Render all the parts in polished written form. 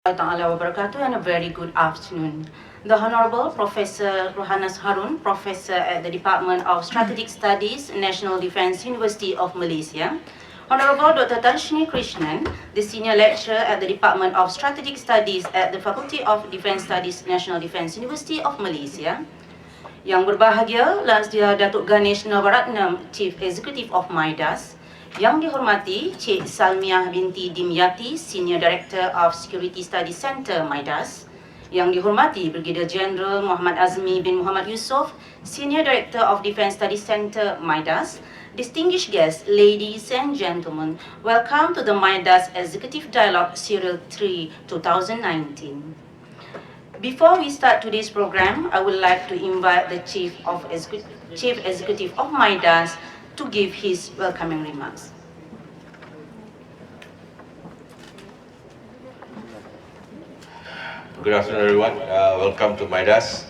Wabarakatuh, and a very good afternoon. The Honorable Professor Ruhanas Harun, Professor at the Department of Strategic Studies, National Defence University of Malaysia. Honorable Dr. Tharishini Krishnan, the Senior Lecturer at the Department of Strategic Studies at the Faculty of Defence Studies, National Defence University of Malaysia. Yang berbahagia, Lasdia Datuk Ganesh Navaratnam, Chief Executive of Midas. Yang dihormati Cik Salmiah binti Dimyati, Senior Director of Security Studies Centre, Midas. Yang dihormati Brigadier General Muhammad Azmi bin Muhammad Yusof, Senior Director of Defence Studies Centre, Midas. Distinguished guests, ladies and gentlemen, welcome to the Midas Executive Dialogue Serial 3 2019. Before we start today's program, I would like to invite the Chief Executive of Midas to give his welcoming remarks. Good afternoon, everyone. Welcome to Midas,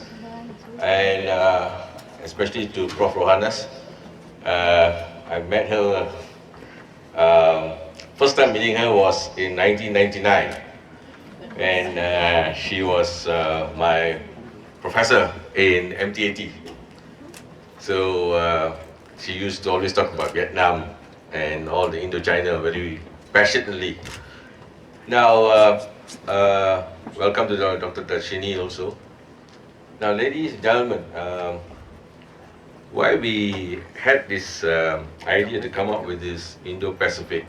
and especially to Prof. Ruhanas. I met her, first time meeting her was in 1999, and she was my professor in MTAT. So she used to always talk about Vietnam and all the Indochina very passionately. Now, welcome to Dr. Tharishini also. Now, ladies and gentlemen, why we had this idea to come up with this Indo-Pacific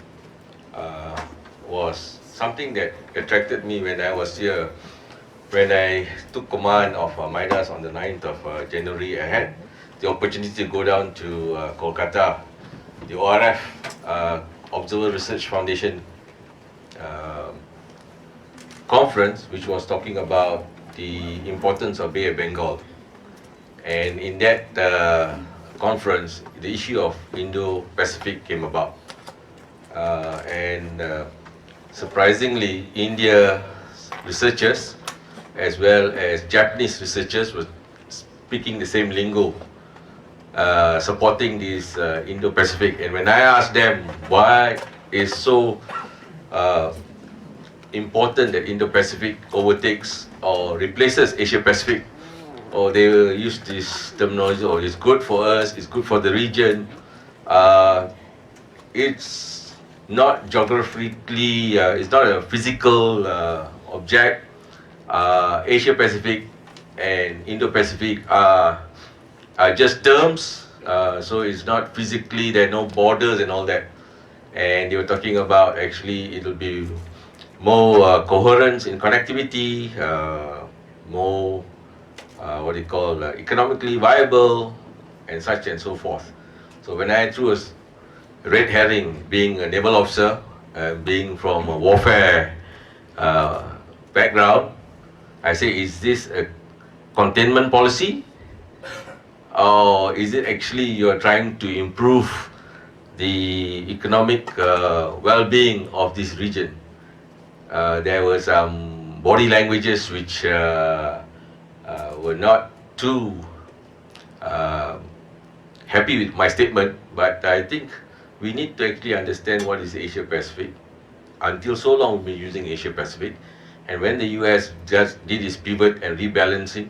was something that attracted me when I was here. When I took command of Midas on the 9th of January, I had the opportunity to go down to Kolkata, the ORF, Observer Research Foundation conference, which was talking about the importance of Bay of Bengal. And in that conference, the issue of Indo-Pacific came about. Surprisingly, India researchers as well as Japanese researchers were speaking the same lingo, supporting this Indo-Pacific. And when I asked them why is so important that Indo-Pacific overtakes or replaces Asia-Pacific, or they will use this terminology, or it's good for us, it's good for the region. It's not geographically, it's not a physical object. Asia-Pacific and Indo-Pacific are just terms, so it's not physically, there are no borders and all that. And they were talking about actually it will be more coherence in connectivity, more economically viable, and such and so forth. So when I threw a red herring, being a naval officer, being from a warfare background, I say, is this a containment policy, or is it actually you are trying to improve the economic well-being of this region? There were some body languages which were not too happy with my statement, but I think we need to actually understand what is Asia-Pacific. Until so long, we've been using Asia-Pacific, and when the US just did its pivot and rebalancing,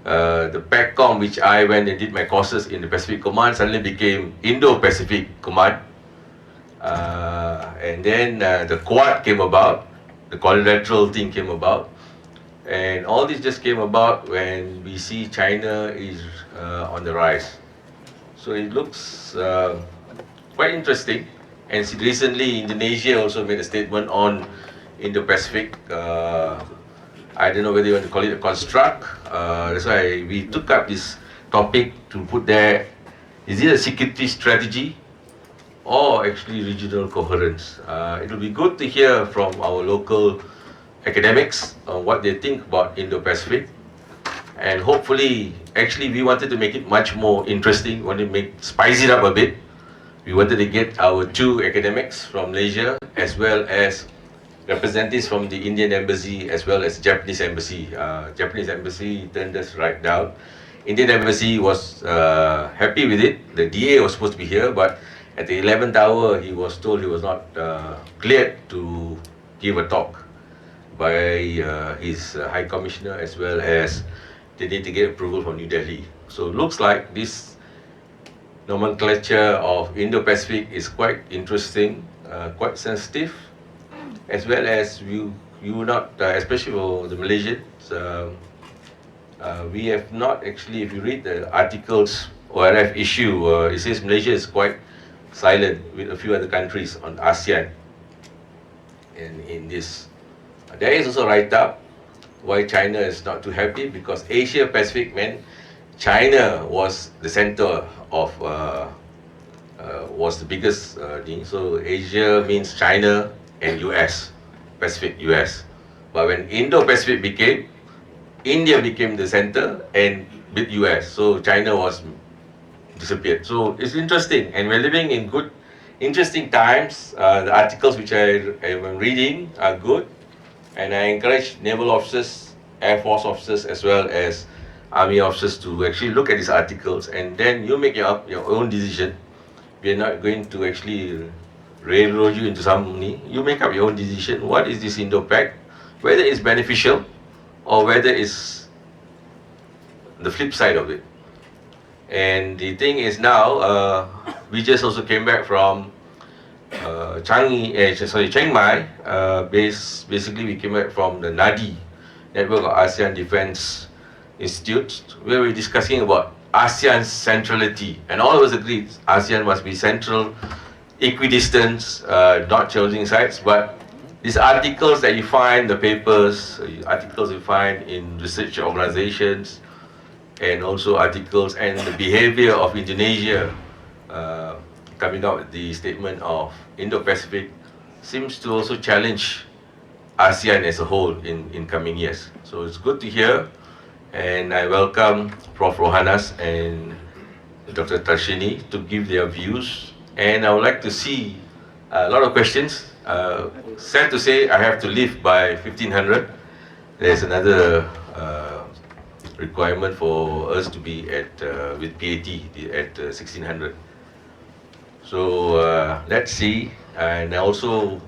the PACCOM, which I went and did my courses in the Pacific Command, suddenly became Indo-Pacific Command. And then the Quad came about, the quadrilateral thing came about, and all this just came about when we see China is on the rise. So it looks quite interesting. And recently, Indonesia also made a statement on Indo-Pacific. I don't know whether you want to call it a construct. That's why we took up this topic to put there. Is it a security strategy or actually regional coherence? It will be good to hear from our local academics on what they think about Indo-Pacific. And hopefully, actually we wanted to make it much more interesting, wanted to spice it up a bit. We wanted to get our two academics from Malaysia as well as representatives from the Indian Embassy as well as Japanese Embassy. Japanese Embassy turned us right down. Indian Embassy was happy with it. The DA was supposed to be here, but at the 11th hour, he was told he was not cleared to give a talk. by his High Commissioner, as well as they need to get approval from New Delhi. So it looks like this nomenclature of Indo-Pacific is quite interesting, quite sensitive, as well as you not, especially for the Malaysians, we have not actually, if you read the articles ORF issue, it says Malaysia is quite silent with a few other countries on ASEAN. And in this, there is also write-up why China is not too happy, because Asia Pacific meant China was the center of, was the biggest thing. So Asia means China and US, Pacific US. But when Indo-Pacific became, India became the center and with US. So China was disappeared. So it's interesting, and we're living in good, interesting times. The articles which I am reading are good, and I encourage naval officers, Air Force officers, as well as Army officers to actually look at these articles, and then you make your own decision. We are not going to actually railroad you into something. You make up your own decision. What is this Indo-Pac? Whether it's beneficial or whether it's the flip side of it. And the thing is now, we just also came back from Chiang Mai. Basically, we came back from the NADI, Network of ASEAN Defense Institutes, where we're discussing about ASEAN's centrality. And all of us agreed ASEAN must be central, equidistant, not choosing sides. But these articles that you find, the papers, articles you find in research organizations, and also articles and the behavior of Indonesia coming out with the statement of Indo-Pacific seems to also challenge ASEAN as a whole in coming years. So it's good to hear, and I welcome Prof. Ruhanas and Dr. Tharishini to give their views, and I would like to see a lot of questions. Sad to say, I have to leave by 1500. There's another requirement for us to be at with PAT at 1600. So let's see, and also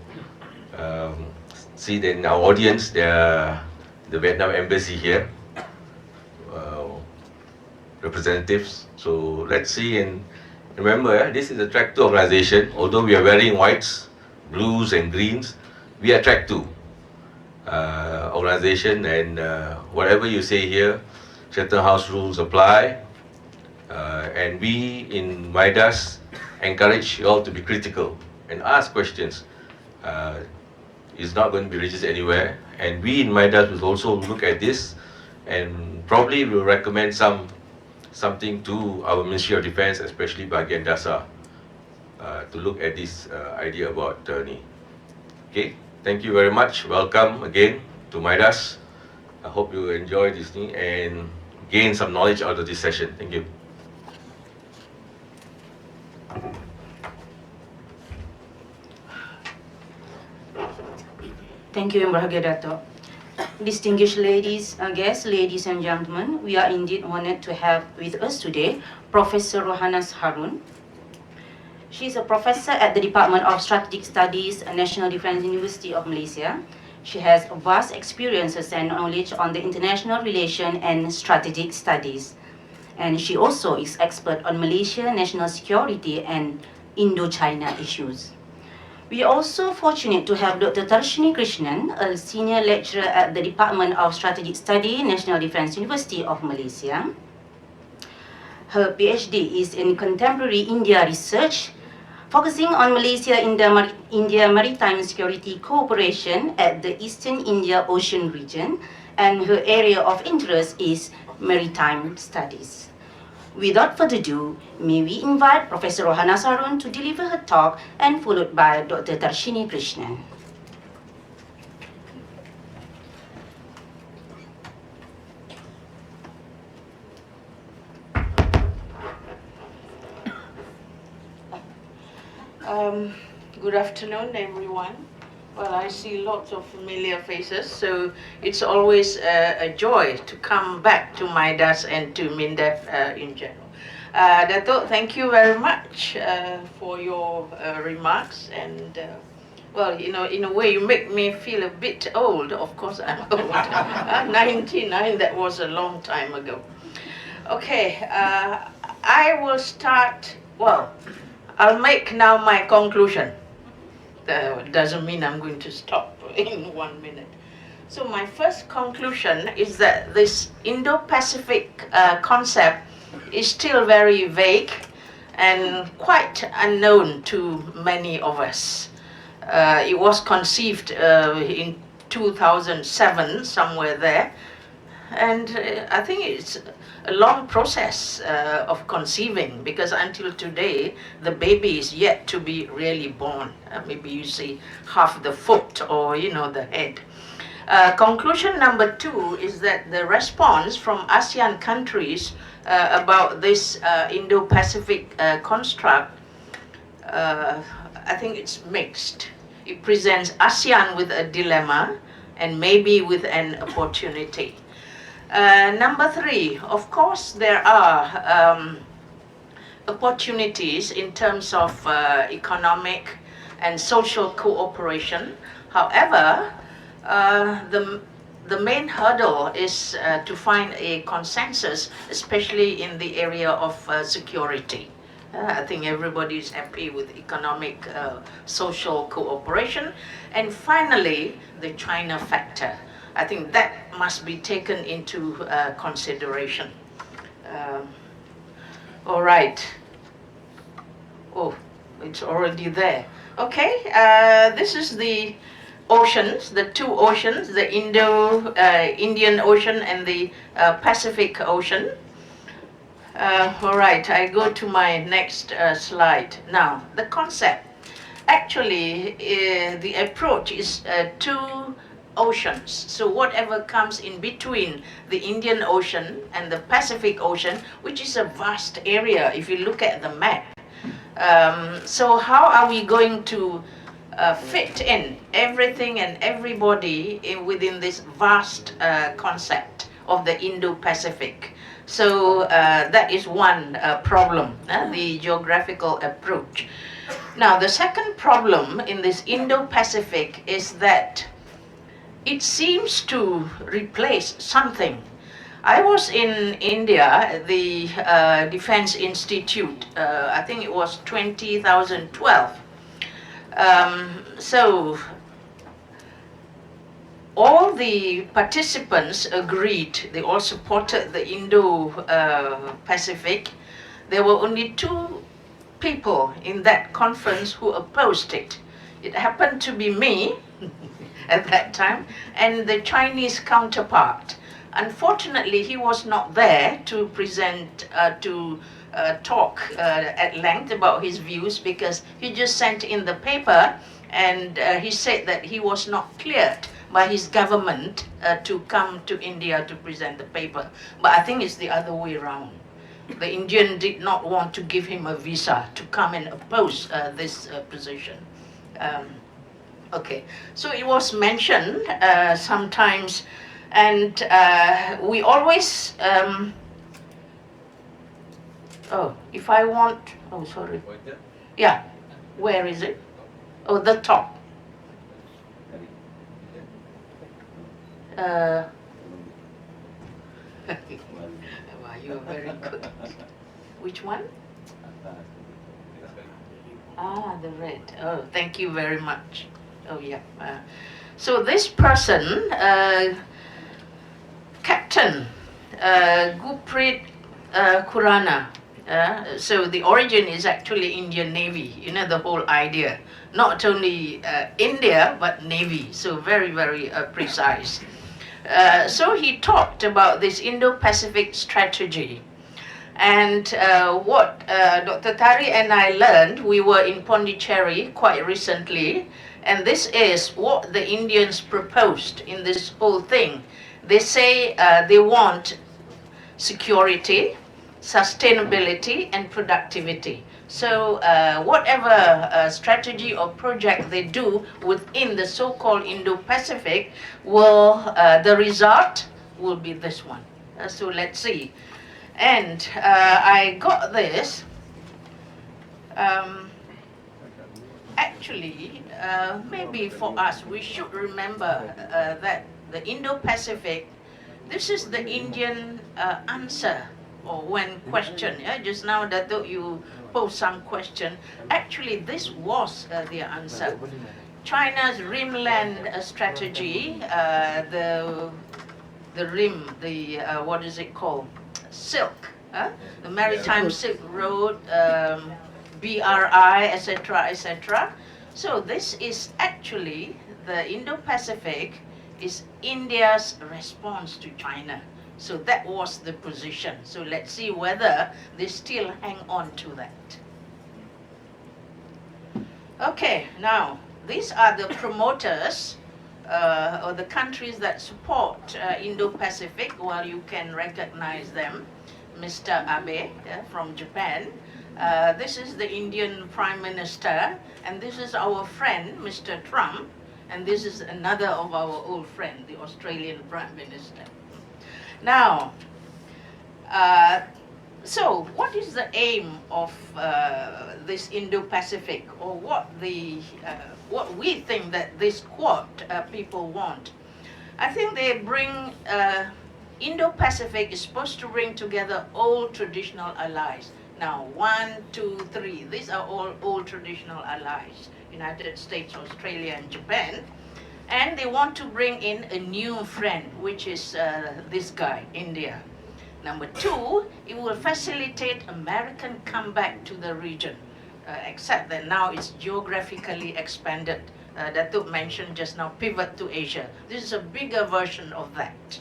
see that in our audience there are the Vietnam Embassy here, representatives. So let's see, and remember, this is a track 2 organization. Although we are wearing whites, blues and greens, we are track 2 organization, and whatever you say here, Chatham House rules apply, and we in Midas encourage you all to be critical and ask questions. It's not going to be registered anywhere, and we in Midas will also look at this, and probably will recommend something to our Ministry of Defense, especially Bahagian Dasar, to look at this idea about ni. Okay, thank you very much. Welcome again to Midas. I hope you enjoy this thing and gain some knowledge out of this session. Thank you. Thank you, Yang Berbahagia Dato'. Distinguished ladies, guests, ladies and gentlemen, we are indeed honored to have with us today Professor Ruhanas Harun. She is a professor at the Department of Strategic Studies, National Defense University of Malaysia. She has vast experiences and knowledge on the international relation and strategic studies. And she also is expert on Malaysia national security and Indo-China issues. We are also fortunate to have Dr. Tharishini Krishnan, a senior lecturer at the Department of Strategic Study, National Defense University of Malaysia. Her PhD is in contemporary India research, focusing on Malaysia-India Maritime Security Cooperation at the Eastern India Ocean region, and her area of interest is maritime studies. Without further ado, may we invite Professor Ruhanas Harun to deliver her talk, and followed by Dr. Tharishini Krishnan. Good afternoon, everyone. Well, I see lots of familiar faces, so it's always a joy to come back to Midas and to MINDEF in general. Dato', thank you very much for your remarks, and Well, you know, in a way, you make me feel a bit old. Of course, I'm old. 99, that was a long time ago. Okay, I will start, well, I'll make now my conclusion. Doesn't mean I'm going to stop in 1 minute. So my first conclusion is that this Indo-Pacific concept is still very vague and quite unknown to many of us. It was conceived in 2007, somewhere there, and I think it's a long process of conceiving, because until today the baby is yet to be really born. Maybe you see half the foot or, you know, the head. Conclusion number 2 is that the response from ASEAN countries about this Indo-Pacific construct, I think it's mixed. It presents ASEAN with a dilemma and maybe with an opportunity. Number 3, of course, there are opportunities in terms of economic and social cooperation. However, the main hurdle is to find a consensus, especially in the area of security. I think everybody is happy with economic, social cooperation. And finally, the China factor. I think that must be taken into consideration. All right. Oh, it's already there. Okay, this is the oceans, the 2 oceans, the Indian Ocean and the Pacific Ocean. All right, I go to my next slide. Now, the concept. Actually, the approach is 2 oceans. So whatever comes in between the Indian Ocean and the Pacific Ocean, which is a vast area if you look at the map. So how are we going to fit in everything and everybody within this vast concept of the Indo-Pacific? So that is one problem, the geographical approach. Now, the second problem in this Indo-Pacific is that it seems to replace something. I was in India at the Defense Institute, I think it was 2012. So all the participants agreed, they all supported the Indo-Pacific. There were only 2 people in that conference who opposed it. It happened to be me at that time and the Chinese counterpart. Unfortunately, he was not there to present, talk at length about his views, because he just sent in the paper and he said that he was not cleared by his government to come to India to present the paper. But I think it's the other way around. The Indian did not want to give him a visa to come and oppose this position. Okay, so it was mentioned sometimes, and we always, oh, if I want, oh, sorry. Yeah, where is it? Oh, the top. Wow, you are very good. Which one? Ah, the red. Oh, thank you very much. Oh, yeah. So this person, Captain Gurpreet Khurana, so the origin is actually Indian Navy, you know, the whole idea. Not only India, but Navy, so very, very precise. So he talked about this Indo-Pacific strategy. And what Dr. Thari and I learned, we were in Pondicherry quite recently, and this is what the Indians proposed in this whole thing. They say they want security, sustainability, and productivity. So whatever strategy or project they do within the so-called Indo-Pacific, will the result will be this one. So let's see. And I got this. actually, maybe for us, we should remember that the Indo-Pacific, this is the Indian answer, or when questioned. Yeah? Just now, Dato, you posed some question. Actually, this was the answer. China's rimland strategy, the rim, what is it called? Silk, the Maritime Silk Road, BRI, etc., etc. So this is actually, the Indo-Pacific is India's response to China. So that was the position. So let's see whether they still hang on to that. Okay, now, these are the promoters or the countries that support Indo-Pacific. Well, you can recognize them. Mr. Abe from Japan. This is the Indian Prime Minister, and this is our friend, Mr. Trump, and this is another of our old friend, the Australian Prime Minister. Now, so what is the aim of this Indo-Pacific, or what we think that this Quad people want? I think they bring, Indo-Pacific is supposed to bring together all traditional allies. Now, 1, 2, 3, these are all old traditional allies, United States, Australia, and Japan. And they want to bring in a new friend, which is this guy, India. Number 2, it will facilitate American comeback to the region, except that now it's geographically expanded. Datuk mentioned just now, pivot to Asia. This is a bigger version of that.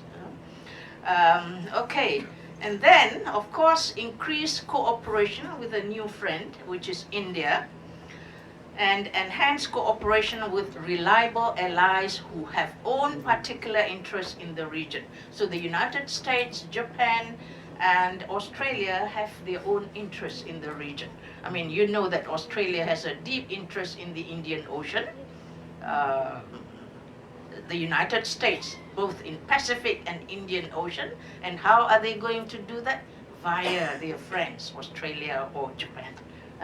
Okay, and then, of course, increase cooperation with a new friend, which is India, and enhance cooperation with reliable allies who have own particular interests in the region. So the United States, Japan, and Australia have their own interests in the region. I mean, you know that Australia has a deep interest in the Indian Ocean. The United States, both in Pacific and Indian Ocean. And how are they going to do that? Via their friends, Australia or Japan.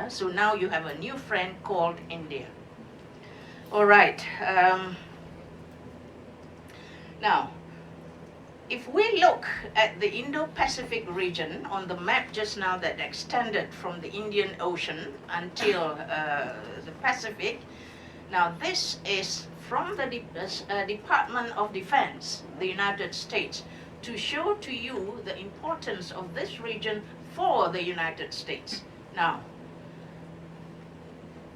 So now you have a new friend called India. All right. Now, if we look at the Indo-Pacific region on the map just now that extended from the Indian Ocean until the Pacific, now this is from the Department of Defense, the United States, to show to you the importance of this region for the United States. Now,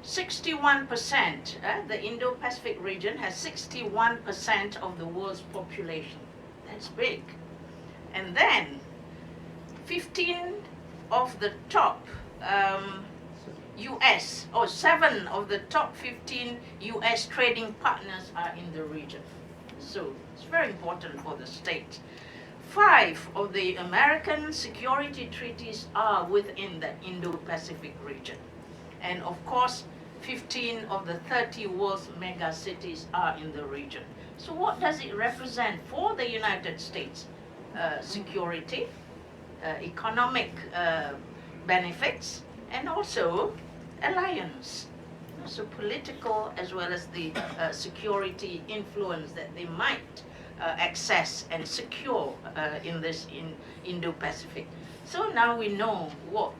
61%, the Indo-Pacific region has 61% of the world's population. That's big. And then 15 of the top US, or 7 of the top 15 US trading partners are in the region. So it's very important for the state. 5 of the American security treaties are within the Indo-Pacific region. And of course, 15 of the 30 world's mega cities are in the region. So what does it represent for the United States? Security, economic benefits, and also alliance. So political as well as the security influence that they might access and secure in this Indo-Pacific. So now we know what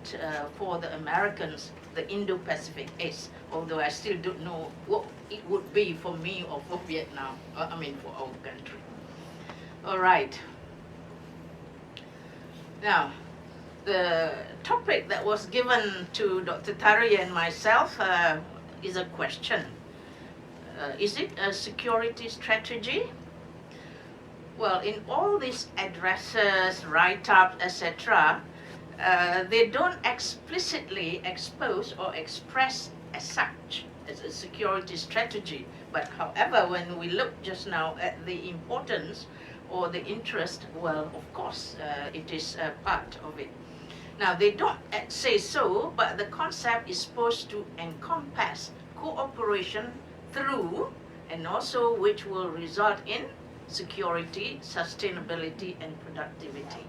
for the Americans the Indo-Pacific is, although I still don't know what it would be for me or for Vietnam, I mean for our country. All right. Now, the topic that was given to Dr. Thari and myself is a question. Is it a security strategy? Well, in all these addresses, write-ups, etc., they don't explicitly expose or express as such as a security strategy. But however, when we look just now at the importance or the interest, well, of course, it is a part of it. Now, they don't say so, but the concept is supposed to encompass cooperation through, and also which will result in security, sustainability, and productivity.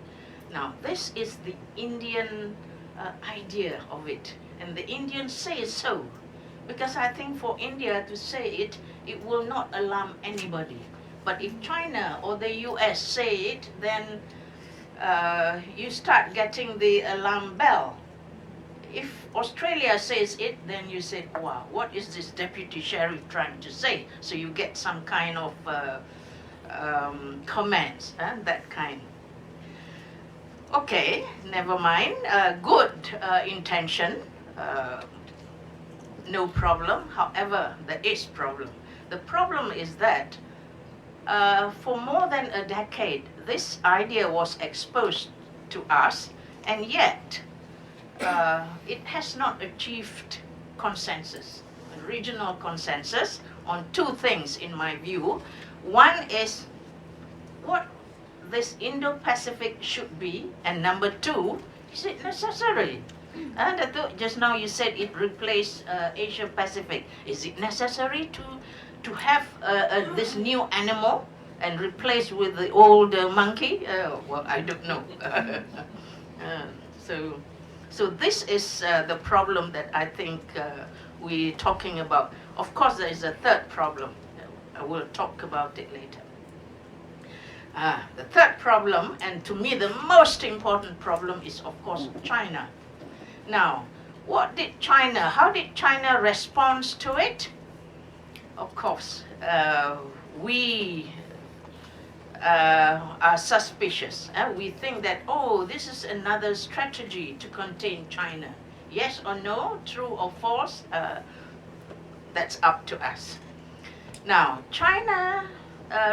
Now, this is the Indian idea of it, and the Indians say so, because I think for India to say it, it will not alarm anybody. But if China or the US say it, then you start getting the alarm bell. If Australia says it, then you say, wow, what is this deputy sheriff trying to say? So you get some kind of comments, that kind. Okay, never mind. Good intention, no problem. However, there is problem. The problem is that for more than a decade, this idea was exposed to us, and yet it has not achieved consensus, regional consensus on two things in my view. One is what this Indo-Pacific should be, and number two, is it necessary? And just now you said it replaced Asia-Pacific. Is it necessary to have this new animal and replace with the old monkey? Well, I don't know. So this is the problem that I think we're talking about. Of course, there is a third problem. I will talk about it later. The third problem, and to me the most important problem, is of course China. Now, how did China respond to it? Of course, we are suspicious. We think that, oh, this is another strategy to contain China. Yes or no, true or false, that's up to us. Now, China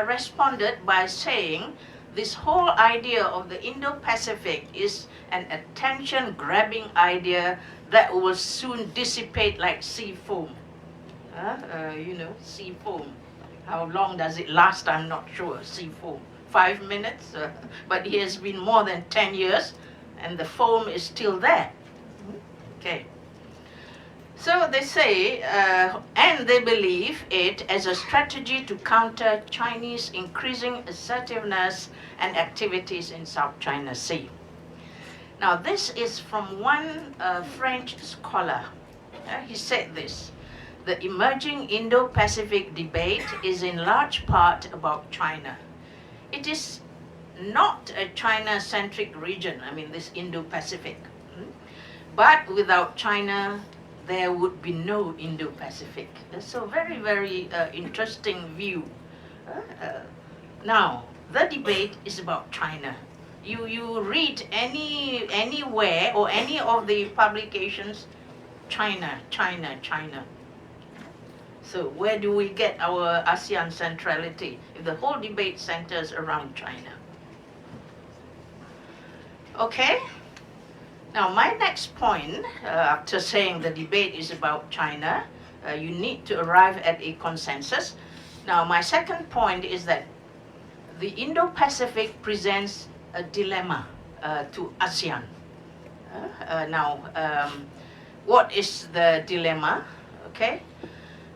responded by saying this whole idea of the Indo-Pacific is an attention-grabbing idea that will soon dissipate like sea foam. Sea foam. How long does it last? I'm not sure. Sea foam. 5 minutes? But it has been more than 10 years, and the foam is still there. Okay. So they say, and they believe it as a strategy to counter Chinese increasing assertiveness and activities in South China Sea. Now this is from one French scholar. He said this: the emerging Indo-Pacific debate is in large part about China. It is not a China-centric region, I mean this Indo-Pacific. But without China, there would be no Indo-Pacific. So very, very interesting view. Now, the debate is about China. You read anywhere or any of the publications, China, China, China. So where do we get our ASEAN centrality if the whole debate centers around China? Okay. Now, my next point, after saying the debate is about China, you need to arrive at a consensus. Now, my second point is that the Indo-Pacific presents a dilemma to ASEAN. What is the dilemma? Okay.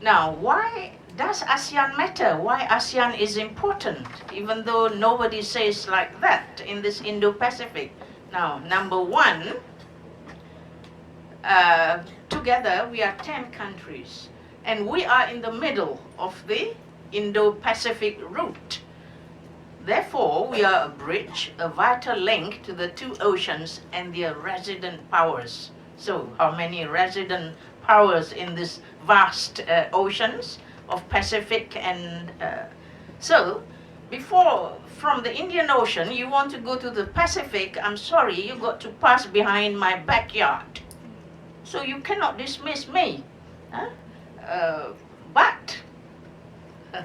Now, why does ASEAN matter? Why ASEAN is important, even though nobody says like that in this Indo-Pacific? Now, number one, together we are 10 countries, and we are in the middle of the Indo-Pacific route. Therefore, we are a bridge, a vital link to the two oceans and their resident powers. So, how many resident powers in this vast oceans of Pacific? And so, from the Indian Ocean, you want to go to the Pacific, I'm sorry, you got to pass behind my backyard. So you cannot dismiss me.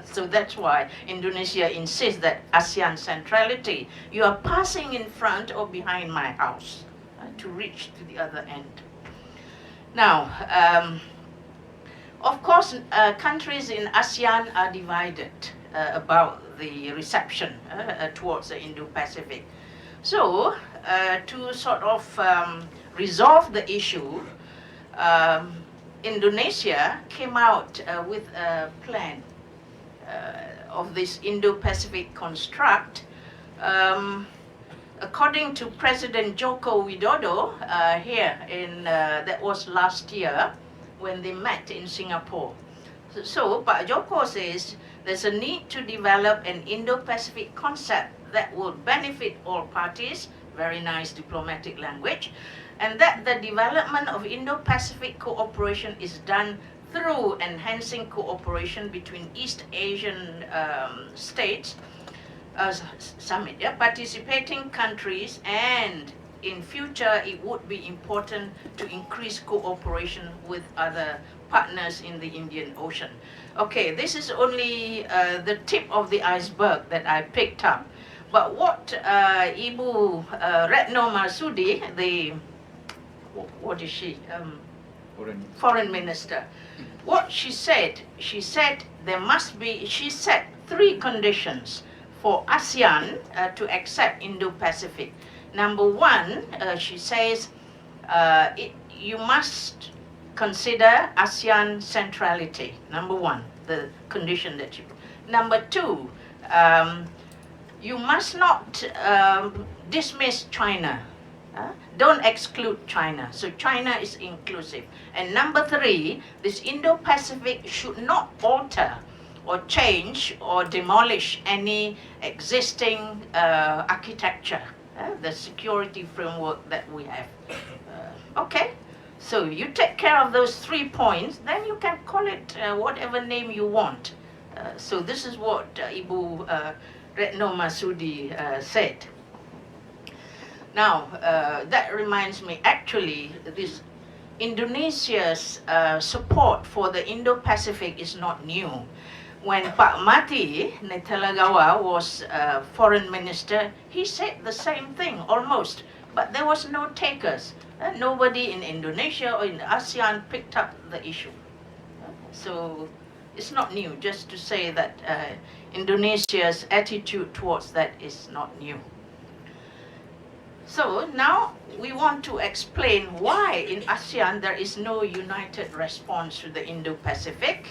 So that's why Indonesia insists that ASEAN centrality, you are passing in front or behind my house to reach to the other end. Now, of course, countries in ASEAN are divided about the reception towards the Indo-Pacific. So, to sort of resolve the issue, Indonesia came out with a plan of this Indo-Pacific construct. According to President Joko Widodo, that was last year, when they met in Singapore. So Pak Joko says there's a need to develop an Indo-Pacific concept that will benefit all parties, very nice diplomatic language, and that the development of Indo-Pacific cooperation is done through enhancing cooperation between East Asian states, participating countries, and in future it would be important to increase cooperation with other partners in the Indian Ocean. Okay, this is only the tip of the iceberg that I picked up. But what Ibu Retno Marsudi, what is she? Foreign Minister. What she said there must be, she set 3 conditions for ASEAN to accept Indo-Pacific. Number 1, she says, you must consider ASEAN centrality. Number 1, the condition that you. Number 2, you must not dismiss China. Don't exclude China. So China is inclusive. And number 3, this Indo-Pacific should not alter or change or demolish any existing architecture, the security framework that we have. Okay, so you take care of those 3 points, then you can call it whatever name you want. So this is what Ibu Retno Marsudi said. Now, that reminds me, actually, this Indonesia's support for the Indo-Pacific is not new. When Pak Mati Netalagawa was foreign minister, he said the same thing, almost, but there was no takers. Nobody in Indonesia or in ASEAN picked up the issue. So it's not new, just to say that Indonesia's attitude towards that is not new. So now we want to explain why in ASEAN there is no united response to the Indo-Pacific.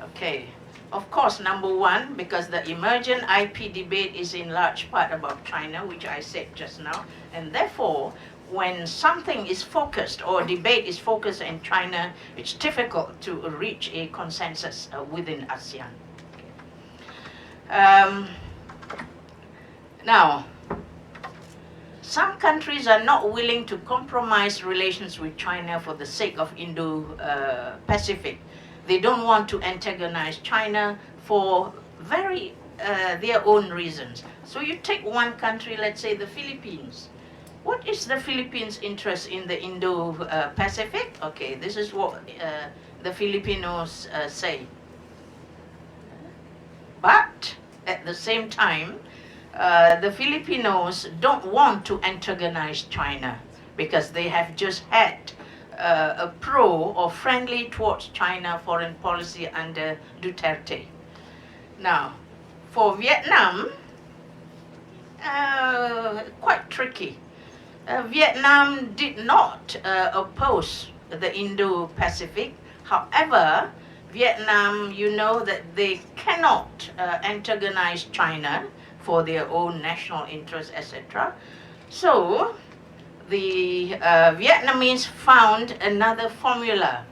Okay, of course, number 1, because the emergent IP debate is in large part about China, which I said just now, and therefore when something is focused or debate is focused in China, it's difficult to reach a consensus within ASEAN. Now, some countries are not willing to compromise relations with China for the sake of Indo-Pacific. They don't want to antagonize China for very their own reasons. So you take one country, let's say the Philippines. What is the Philippines' interest in the Indo-Pacific? Okay, this is what the Filipinos say. But at the same time, the Filipinos don't want to antagonize China because they have just had a pro or friendly towards China foreign policy under Duterte. Now, for Vietnam, quite tricky. Vietnam did not oppose the Indo-Pacific. However, Vietnam, you know that they cannot antagonize China for their own national interests, etc. So the Vietnamese found another formula.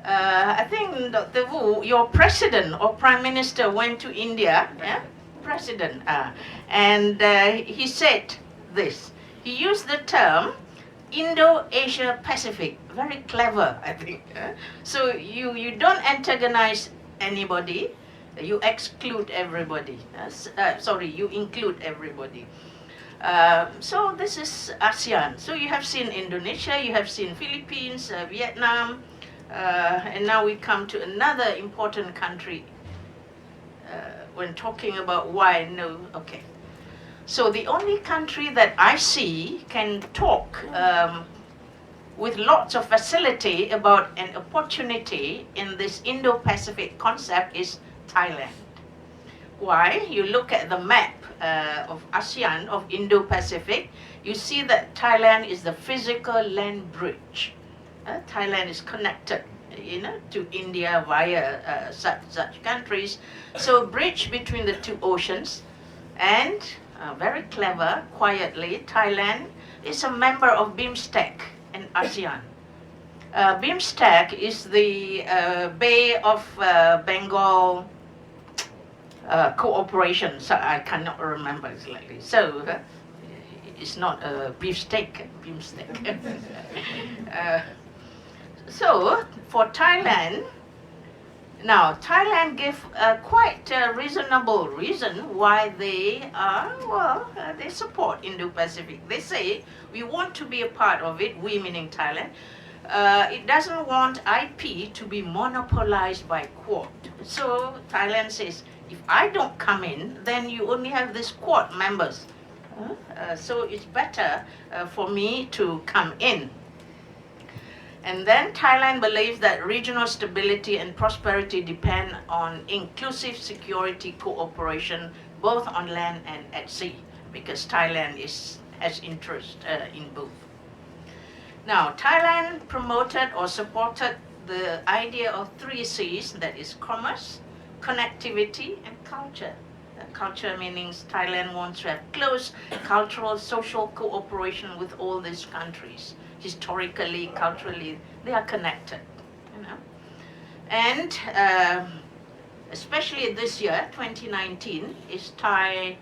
I think Dr. Wu, your president or prime minister went to India, president, and he said this. He used the term Indo-Asia Pacific. Very clever, I think. So you don't antagonize anybody, you exclude everybody. You include everybody. So this is ASEAN. So you have seen Indonesia, you have seen Philippines, Vietnam, and now we come to another important country when talking about why no. Okay. So the only country that I see can talk with lots of facility about an opportunity in this Indo-Pacific concept is Thailand. Why? You look at the map of ASEAN, of Indo-Pacific, you see that Thailand is the physical land bridge. Thailand is connected, to India via such countries. So a bridge between the 2 oceans, and very clever, quietly, Thailand is a member of BIMSTEC and ASEAN. BIMSTEC is the Bay of Bengal cooperation. So I cannot remember exactly. So it's not a beefsteak, BIMSTEC. So for Thailand, now Thailand gave quite a reasonable reason why they are, they support Indo-Pacific. They say we want to be a part of it, we meaning Thailand. It doesn't want IP to be monopolized by Quad. So Thailand says, if I don't come in, then you only have these Quad members. So it's better for me to come in. And then Thailand believes that regional stability and prosperity depend on inclusive security cooperation, both on land and at sea, because Thailand has interest in both. Now, Thailand promoted or supported the idea of 3 Cs, that is commerce, connectivity, and culture. Culture meaning Thailand wants to have close cultural, social cooperation with all these countries. Historically, culturally, they are connected, you know. And especially this year, 2019, is Thai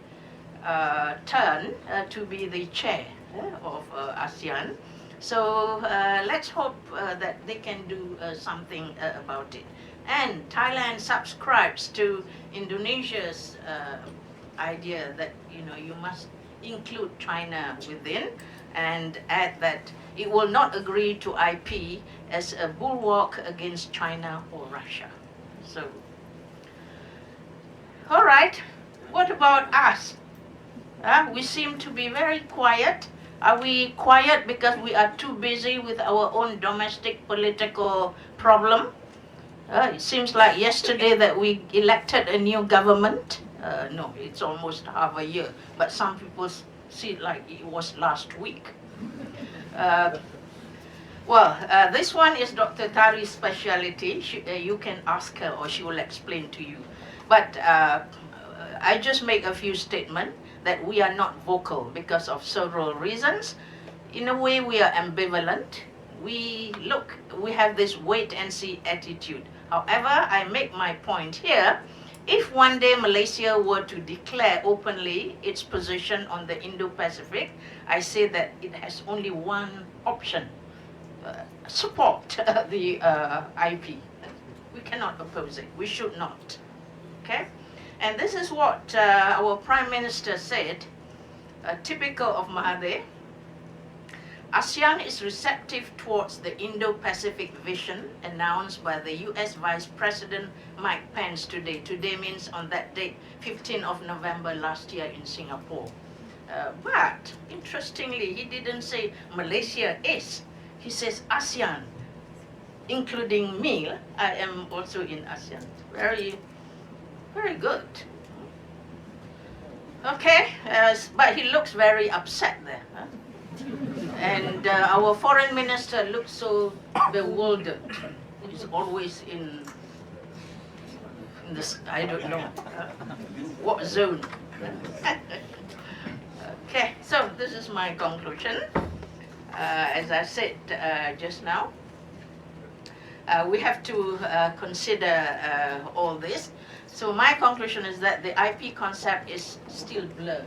turn to be the chair of ASEAN. So let's hope that they can do something about it. And Thailand subscribes to Indonesia's idea that, you know, you must include China within, and add that it will not agree to IP as a bulwark against China or Russia. So, all right, what about us? We seem to be very quiet. Are we quiet because we are too busy with our own domestic political problem? It seems like yesterday that we elected a new government. No, it's almost half a year, but some people see it like it was last week. This one is Dr. Tari's specialty. You can ask her or she will explain to you. But I just make a few statements that we are not vocal because of several reasons. In a way, we are ambivalent. We have this wait and see attitude. However, I make my point here. If one day Malaysia were to declare openly its position on the Indo-Pacific, I say that it has only one option: support the IP. We cannot oppose it. We should not. Okay? And this is what our Prime Minister said, typical of Mahathir. ASEAN is receptive towards the Indo-Pacific vision announced by the US Vice President Mike Pence today. Today means on that date, 15th of November last year in Singapore. But interestingly, he didn't say Malaysia is. He says ASEAN, including me. I am also in ASEAN. Very, very good. Okay, but he looks very upset there. Huh? And our foreign minister looks so bewildered. He's always in this, I don't know, what zone. Okay, so this is my conclusion. As I said just now, we have to consider all this. So my conclusion is that the IP concept is still blurred.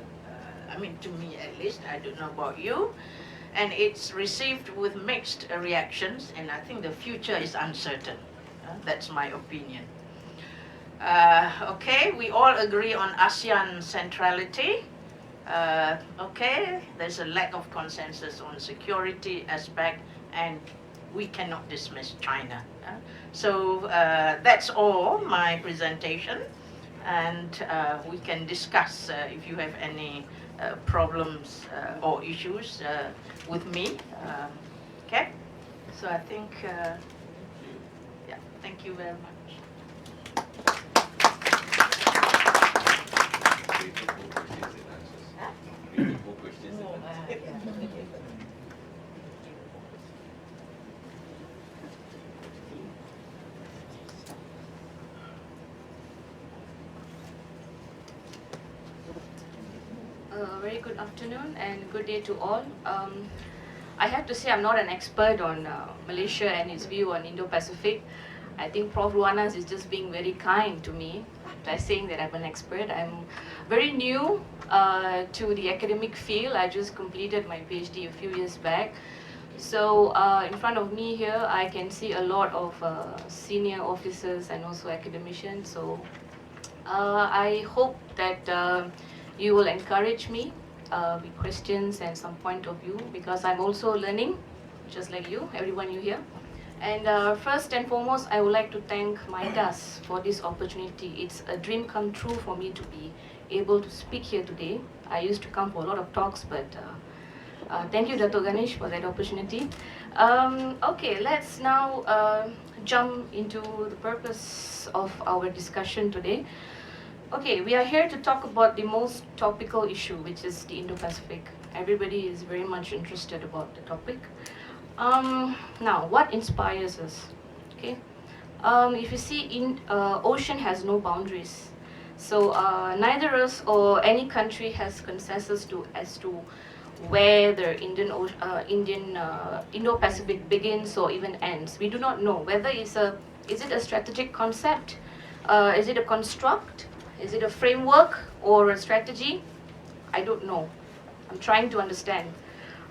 I mean, to me at least, I don't know about you. And it's received with mixed reactions, and I think the future is uncertain. That's my opinion. Okay, we all agree on ASEAN centrality. Okay, there's a lack of consensus on security aspect, and we cannot dismiss China. So that's all my presentation, and we can discuss if you have any problems or issues with me. Okay, so I think, yeah, thank you very much. Very good afternoon and good day to all. I have to say I'm not an expert on Malaysia and its view on Indo-Pacific. I think Prof. Ruhanas is just being very kind to me by saying that I'm an expert. I'm very new to the academic field. I just completed my PhD a few years back. So in front of me here, I can see a lot of senior officers and also academicians. So I hope that you will encourage me with questions and some point of view, because I'm also learning, just like you, everyone you here. And first and foremost, I would like to thank Midas for this opportunity. It's a dream come true for me to be able to speak here today. I used to come for a lot of talks, but thank you, Dato' Ganesh, for that opportunity. Okay, let's now jump into the purpose of our discussion today. Okay, we are here to talk about the most topical issue, which is the Indo-Pacific. Everybody is very much interested about the topic. Now, what inspires us? Okay, if you see, ocean has no boundaries. So neither us or any country has consensus as to where the Indo-Pacific begins or even ends. We do not know whether is it a strategic concept, is it a construct, is it a framework or a strategy? I don't know. I'm trying to understand.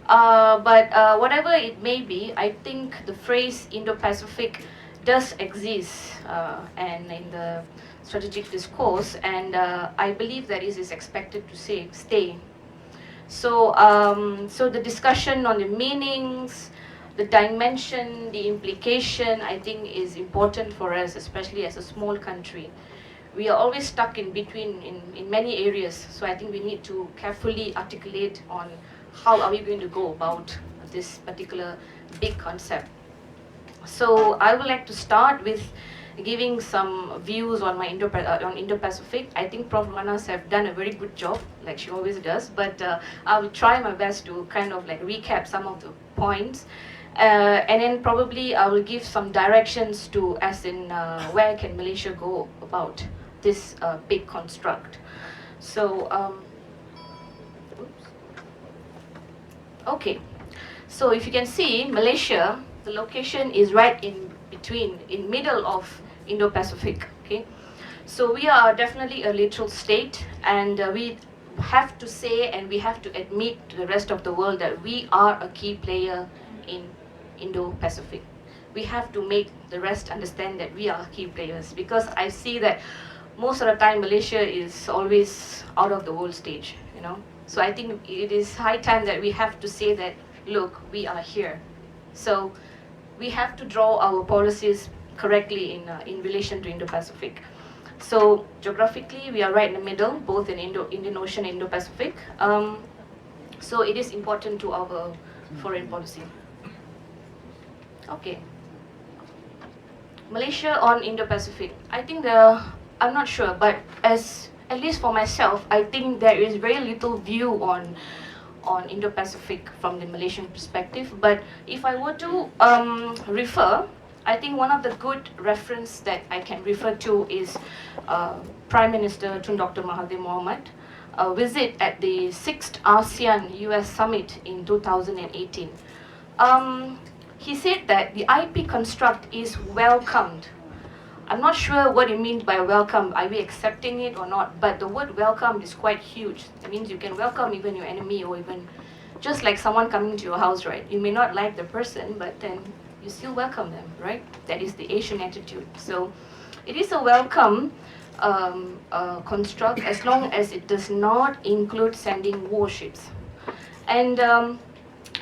But whatever it may be, I think the phrase Indo-Pacific does exist and in the strategic discourse, and I believe that it is expected to stay. So, so the discussion on the meanings, the dimension, the implication, I think is important for us, especially as a small country. We are always stuck in between in many areas, so I think we need to carefully articulate on how are we going to go about this particular big concept. So I would like to start with giving some views on my Indo-Pacific. I think Prof. Ruhanas have done a very good job, like she always does, but I will try my best to kind of like recap some of the points. And then probably I will give some directions to, as in where can Malaysia go about this big construct. So, oops. Okay, so if you can see, Malaysia, the location is right in between, in middle of Indo-Pacific, okay? So we are definitely a littoral state, and we have to say and we have to admit to the rest of the world that we are a key player in Indo-Pacific. We have to make the rest understand that we are key players, because I see that most of the time Malaysia is always out of the world stage, you know. So I think it is high time that we have to say that, look, we are here. So we have to draw our policies correctly in relation to Indo-Pacific. So geographically, we are right in the middle, both in Indian Ocean and Indo-Pacific. So it is important to our foreign policy. Okay. Malaysia on Indo-Pacific. I think I'm not sure, but at least for myself, I think there is very little view on Indo-Pacific from the Malaysian perspective. But if I were to refer, I think one of the good reference that I can refer to is Prime Minister Tun Dr. Mahathir Mohamad visit at the 6th ASEAN-US Summit in 2018. He said that the IP construct is welcomed. I'm not sure what it means by welcome. Are we accepting it or not? But the word welcome is quite huge. It means you can welcome even your enemy, or even just like someone coming to your house, right? You may not like the person, but then you still welcome them, right? That is the Asian attitude. So it is a welcome construct as long as it does not include sending warships. And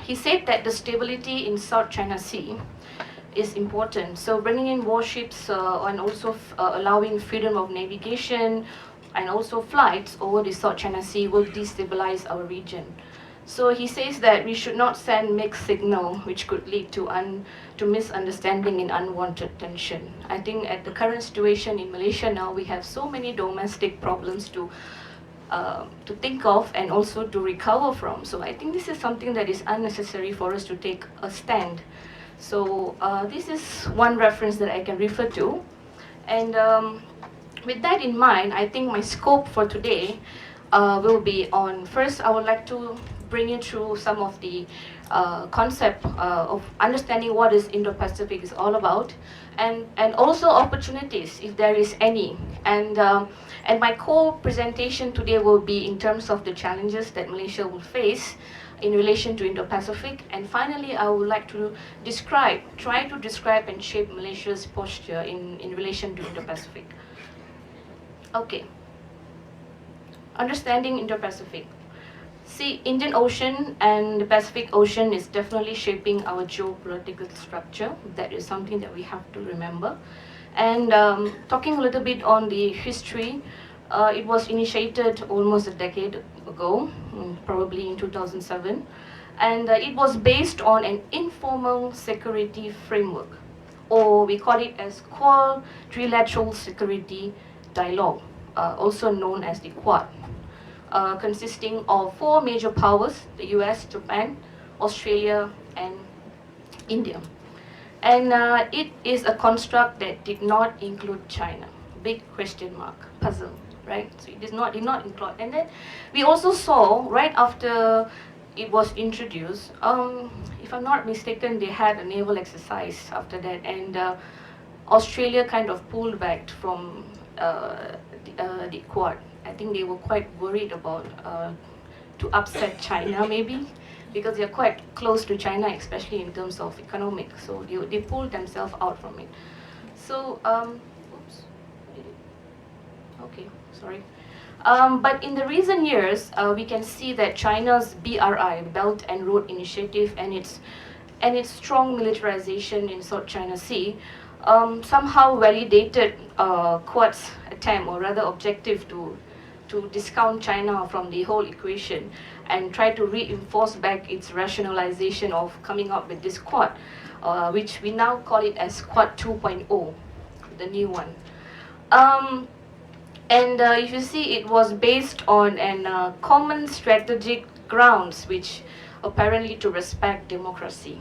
he said that the stability in South China Sea is important. So bringing in warships and also allowing freedom of navigation and also flights over the South China Sea will destabilize our region. So he says that we should not send mixed signal, which could lead to misunderstanding and unwanted tension. I think at the current situation in Malaysia now, we have so many domestic problems to think of and also to recover from. So I think this is something that is unnecessary for us to take a stand. So this is one reference that I can refer to. And with that in mind, I think my scope for today will be on, first I would like to bring you through some of the concept of understanding what is Indo-Pacific is all about, and also opportunities if there is any. And my core presentation today will be in terms of the challenges that Malaysia will face in relation to Indo-Pacific. And finally, I would like to try to describe and shape Malaysia's posture in relation to Indo-Pacific. Okay. Understanding Indo-Pacific. See, Indian Ocean and the Pacific Ocean is definitely shaping our geopolitical structure. That is something that we have to remember. And talking a little bit on the history, it was initiated almost a decade ago, probably in 2007. And it was based on an informal security framework, or we call it as Quad Trilateral Security Dialogue, also known as the Quad. Consisting of 4 major powers, the US, Japan, Australia, and India. And it is a construct that did not include China. Big question mark, puzzle, right? So it did not include. And then we also saw, right after it was introduced, if I'm not mistaken, they had a naval exercise after that, and Australia kind of pulled back from the Quad. I think they were quite worried about to upset China maybe, because they're quite close to China, especially in terms of economic. So they pulled themselves out from it. So, oops. Okay, sorry. But in the recent years, we can see that China's BRI, Belt and Road Initiative, and its strong militarization in South China Sea somehow validated Quad's attempt, or rather objective, to discount China from the whole equation and try to reinforce back its rationalization of coming up with this Quad, which we now call it as Quad 2.0, the new one. And if you see, it was based on an common strategic grounds, which apparently to respect democracy.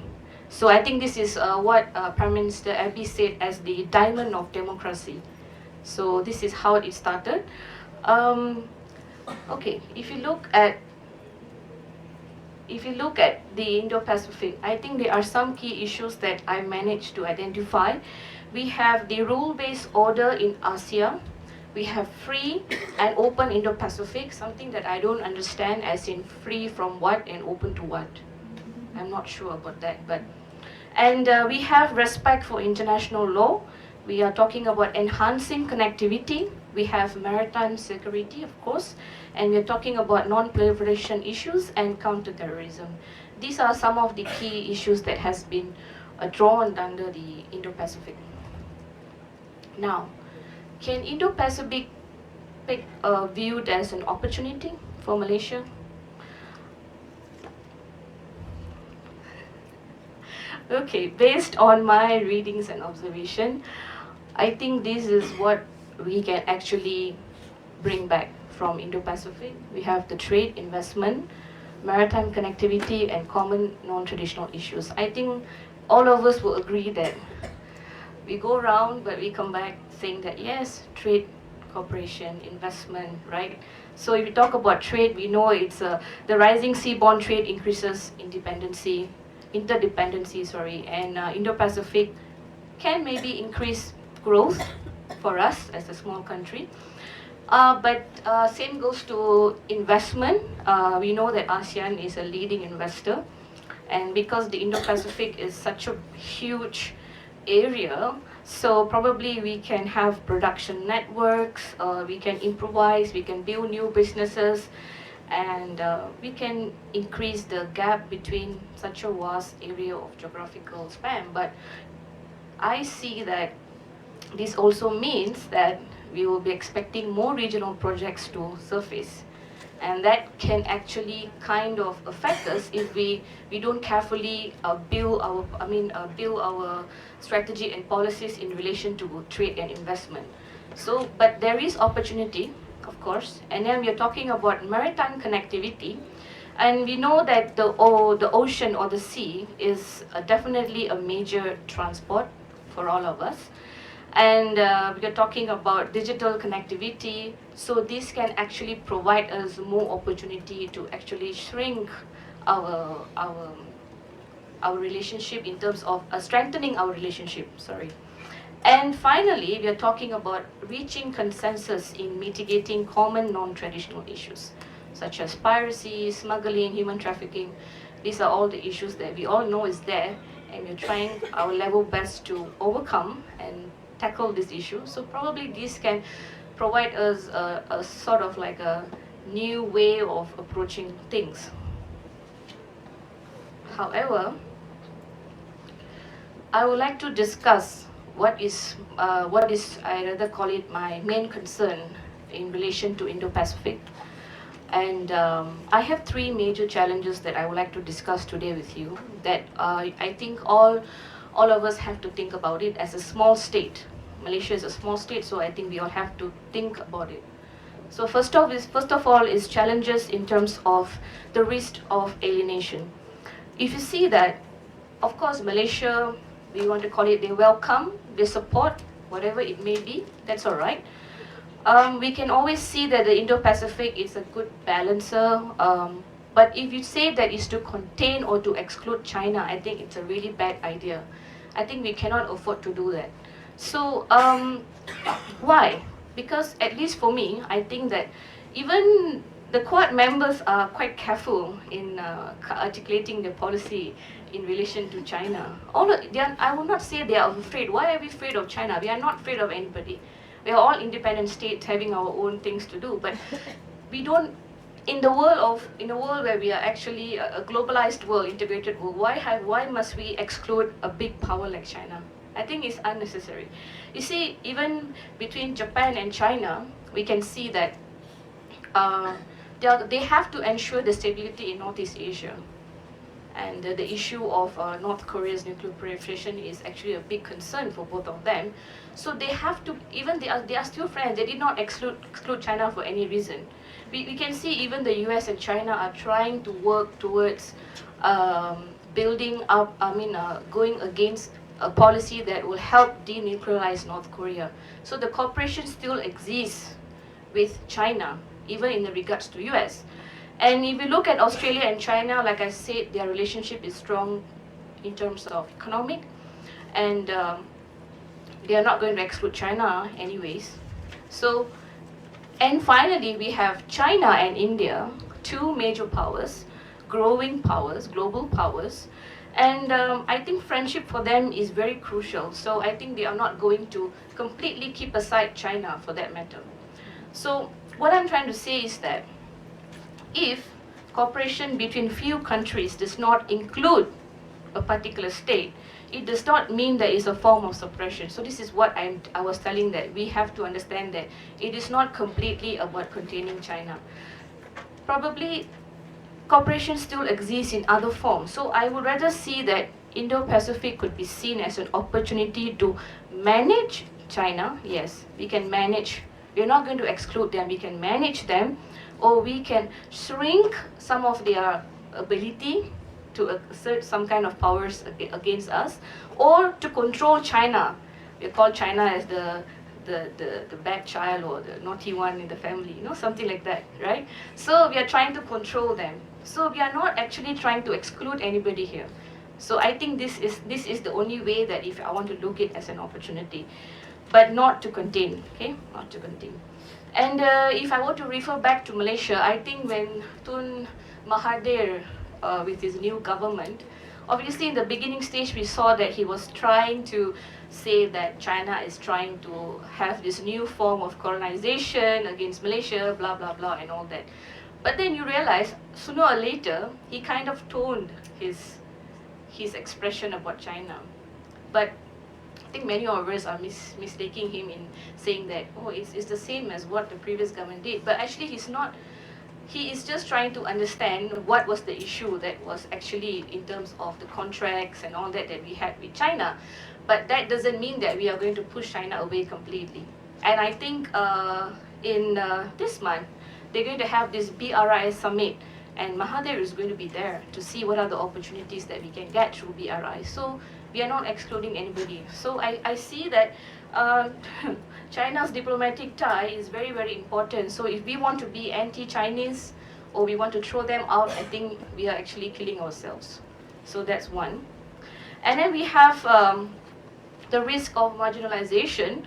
So I think this is what Prime Minister Abiy said as the diamond of democracy. So this is how it started. Okay, if you look at the Indo-Pacific, I think there are some key issues that I managed to identify. We have the rule-based order in ASEAN. We have free and open Indo-Pacific, something that I don't understand, as in free from what and open to what. I'm not sure about that, and we have respect for international law. We are talking about enhancing connectivity. We have maritime security, of course, and we are talking about non-proliferation issues and counterterrorism. These are some of the key issues that has been drawn under the Indo-Pacific. Now, can Indo-Pacific be viewed as an opportunity for Malaysia? Okay, based on my readings and observation, I think this is what we can actually bring back from Indo-Pacific. We have the trade, investment, maritime connectivity, and common non-traditional issues. I think all of us will agree that we go around, but we come back saying that yes, trade, cooperation, investment, right? So if we talk about trade, we know it's the rising seaborne trade increases interdependency, and Indo-Pacific can maybe increase growth for us as a small country. But same goes to investment. We know that ASEAN is a leading investor, and because the Indo-Pacific is such a huge area, so probably we can have production networks, we can improvise, we can build new businesses, and we can increase the gap between such a vast area of geographical span. But I see that this also means that we will be expecting more regional projects to surface, and that can actually kind of affect us if we don't carefully build our strategy and policies in relation to trade and investment. So, but there is opportunity, of course, and then we are talking about maritime connectivity, and we know that the ocean or the sea is definitely a major transport for all of us. And we are talking about digital connectivity. So this can actually provide us more opportunity to actually shrink our relationship in terms of strengthening our relationship, sorry. And finally, we are talking about reaching consensus in mitigating common non-traditional issues, such as piracy, smuggling, human trafficking. These are all the issues that we all know is there, and we're trying our level best to overcome and tackle this issue. So probably this can provide us a sort of like a new way of approaching things. However, I would like to discuss what is I rather call it my main concern in relation to Indo-Pacific. And I have three major challenges that I would like to discuss today with you that I think all of us have to think about it as a small state. Malaysia is a small state, so I think we all have to think about it. So first of all is challenges in terms of the risk of alienation. If you see that, of course, Malaysia, we want to call it, they welcome, they support, whatever it may be, that's all right. We can always see that the Indo-Pacific is a good balancer, but if you say that is to contain or to exclude China, I think it's a really bad idea. I think we cannot afford to do that. So why? Because at least for me, I think that even the Quad members are quite careful in articulating their policy in relation to China. I will not say they are afraid. Why are we afraid of China? We are not afraid of anybody. We are all independent states having our own things to do. But we don't, in a world where we are actually a globalized world, integrated world, why must we exclude a big power like China? I think it's unnecessary. You see, even between Japan and China, we can see that they have to ensure the stability in Northeast Asia. And the issue of North Korea's nuclear proliferation is actually a big concern for both of them. So they have to, even they are still friends. They did not exclude China for any reason. We can see even the US and China are trying to work towards building up, going against a policy that will help denuclearize North Korea. So the cooperation still exists with China, even in regards to US. And if you look at Australia and China, like I said, their relationship is strong in terms of economic, and they are not going to exclude China anyways. So, and finally, we have China and India, two major powers, growing powers, global powers, and I think friendship for them is very crucial. So I think they are not going to completely keep aside China for that matter. So what I'm trying to say is that if cooperation between few countries does not include a particular state, it does not mean that it's a form of suppression. So this is what I was telling, that we have to understand that it is not completely about containing China. Probably cooperation still exists in other forms. So I would rather see that Indo-Pacific could be seen as an opportunity to manage China. Yes, we can manage. We're not going to exclude them. We can manage them, or we can shrink some of their ability to assert some kind of powers against us, or to control China. We call China as the bad child or the naughty one in the family, something like that, right? So we are trying to control them. So we are not actually trying to exclude anybody here. So I think this is the only way that if I want to look it as an opportunity, but not to contain, okay? Not to contain. And if I were to refer back to Malaysia, I think when Tun Mahathir, with his new government, obviously in the beginning stage we saw that he was trying to say that China is trying to have this new form of colonization against Malaysia, blah, blah, blah, and all that. But then you realize, sooner or later, he kind of toned his expression about China. But I think many of us are mistaking him in saying that, oh, it's the same as what the previous government did. But actually he's not. He is just trying to understand what was the issue that was actually in terms of the contracts and all that we had with China. But that doesn't mean that we are going to push China away completely. And I think in this month, they're going to have this BRI summit, and Mahathir is going to be there to see what are the opportunities that we can get through BRI. So we are not excluding anybody. So I see that uh, China's diplomatic tie is very, very important. So if we want to be anti-Chinese or we want to throw them out, I think we are actually killing ourselves. So that's one. And then we have the risk of marginalization.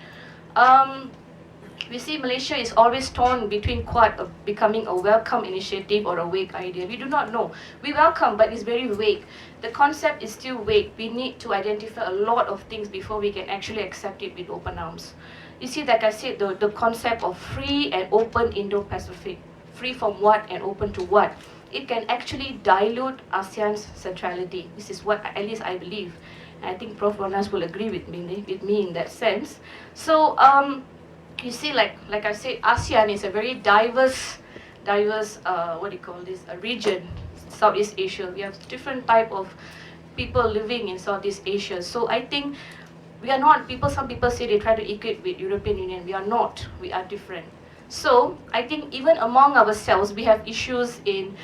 We see Malaysia is always torn between Quad of becoming a welcome initiative or a vague idea. We do not know. We welcome, but it's very vague. The concept is still vague. We need to identify a lot of things before we can actually accept it with open arms. You see, like I said, the concept of free and open Indo-Pacific. Free from what and open to what? It can actually dilute ASEAN's centrality. This is what, at least I believe. And I think Prof. Ruhanas will agree with me in that sense. So, you see, like I said, ASEAN is a very diverse, what do you call this, a region, Southeast Asia. We have different type of people living in Southeast Asia. So I think we are not, some people say they try to equate with European Union. We are not, we are different. So I think even among ourselves, we have issues in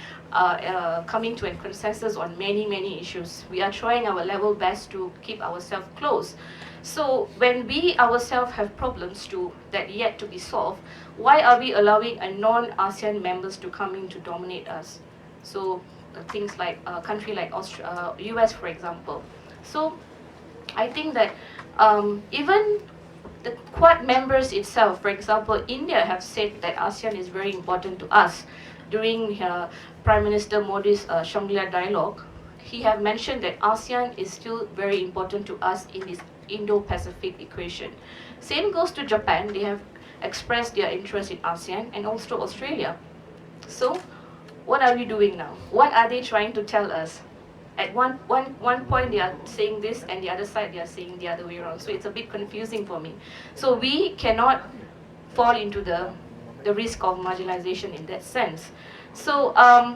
coming to a consensus on many issues. We are trying our level best to keep ourselves close. So when we ourselves have problems that yet to be solved, why are we allowing a non-ASEAN members to come in to dominate us? So things like a country like US, for example. So I think that even the Quad members itself, for example, India have said that ASEAN is very important to us. During Prime Minister Modi's Shangri-La dialogue, he have mentioned that ASEAN is still very important to us in this Indo-Pacific equation. Same goes to Japan. They have expressed their interest in ASEAN, and also Australia. So what are we doing now? What are they trying to tell us? At one point they are saying this, and the other side they are saying the other way around. So it's a bit confusing for me. So we cannot fall into the risk of marginalization in that sense. So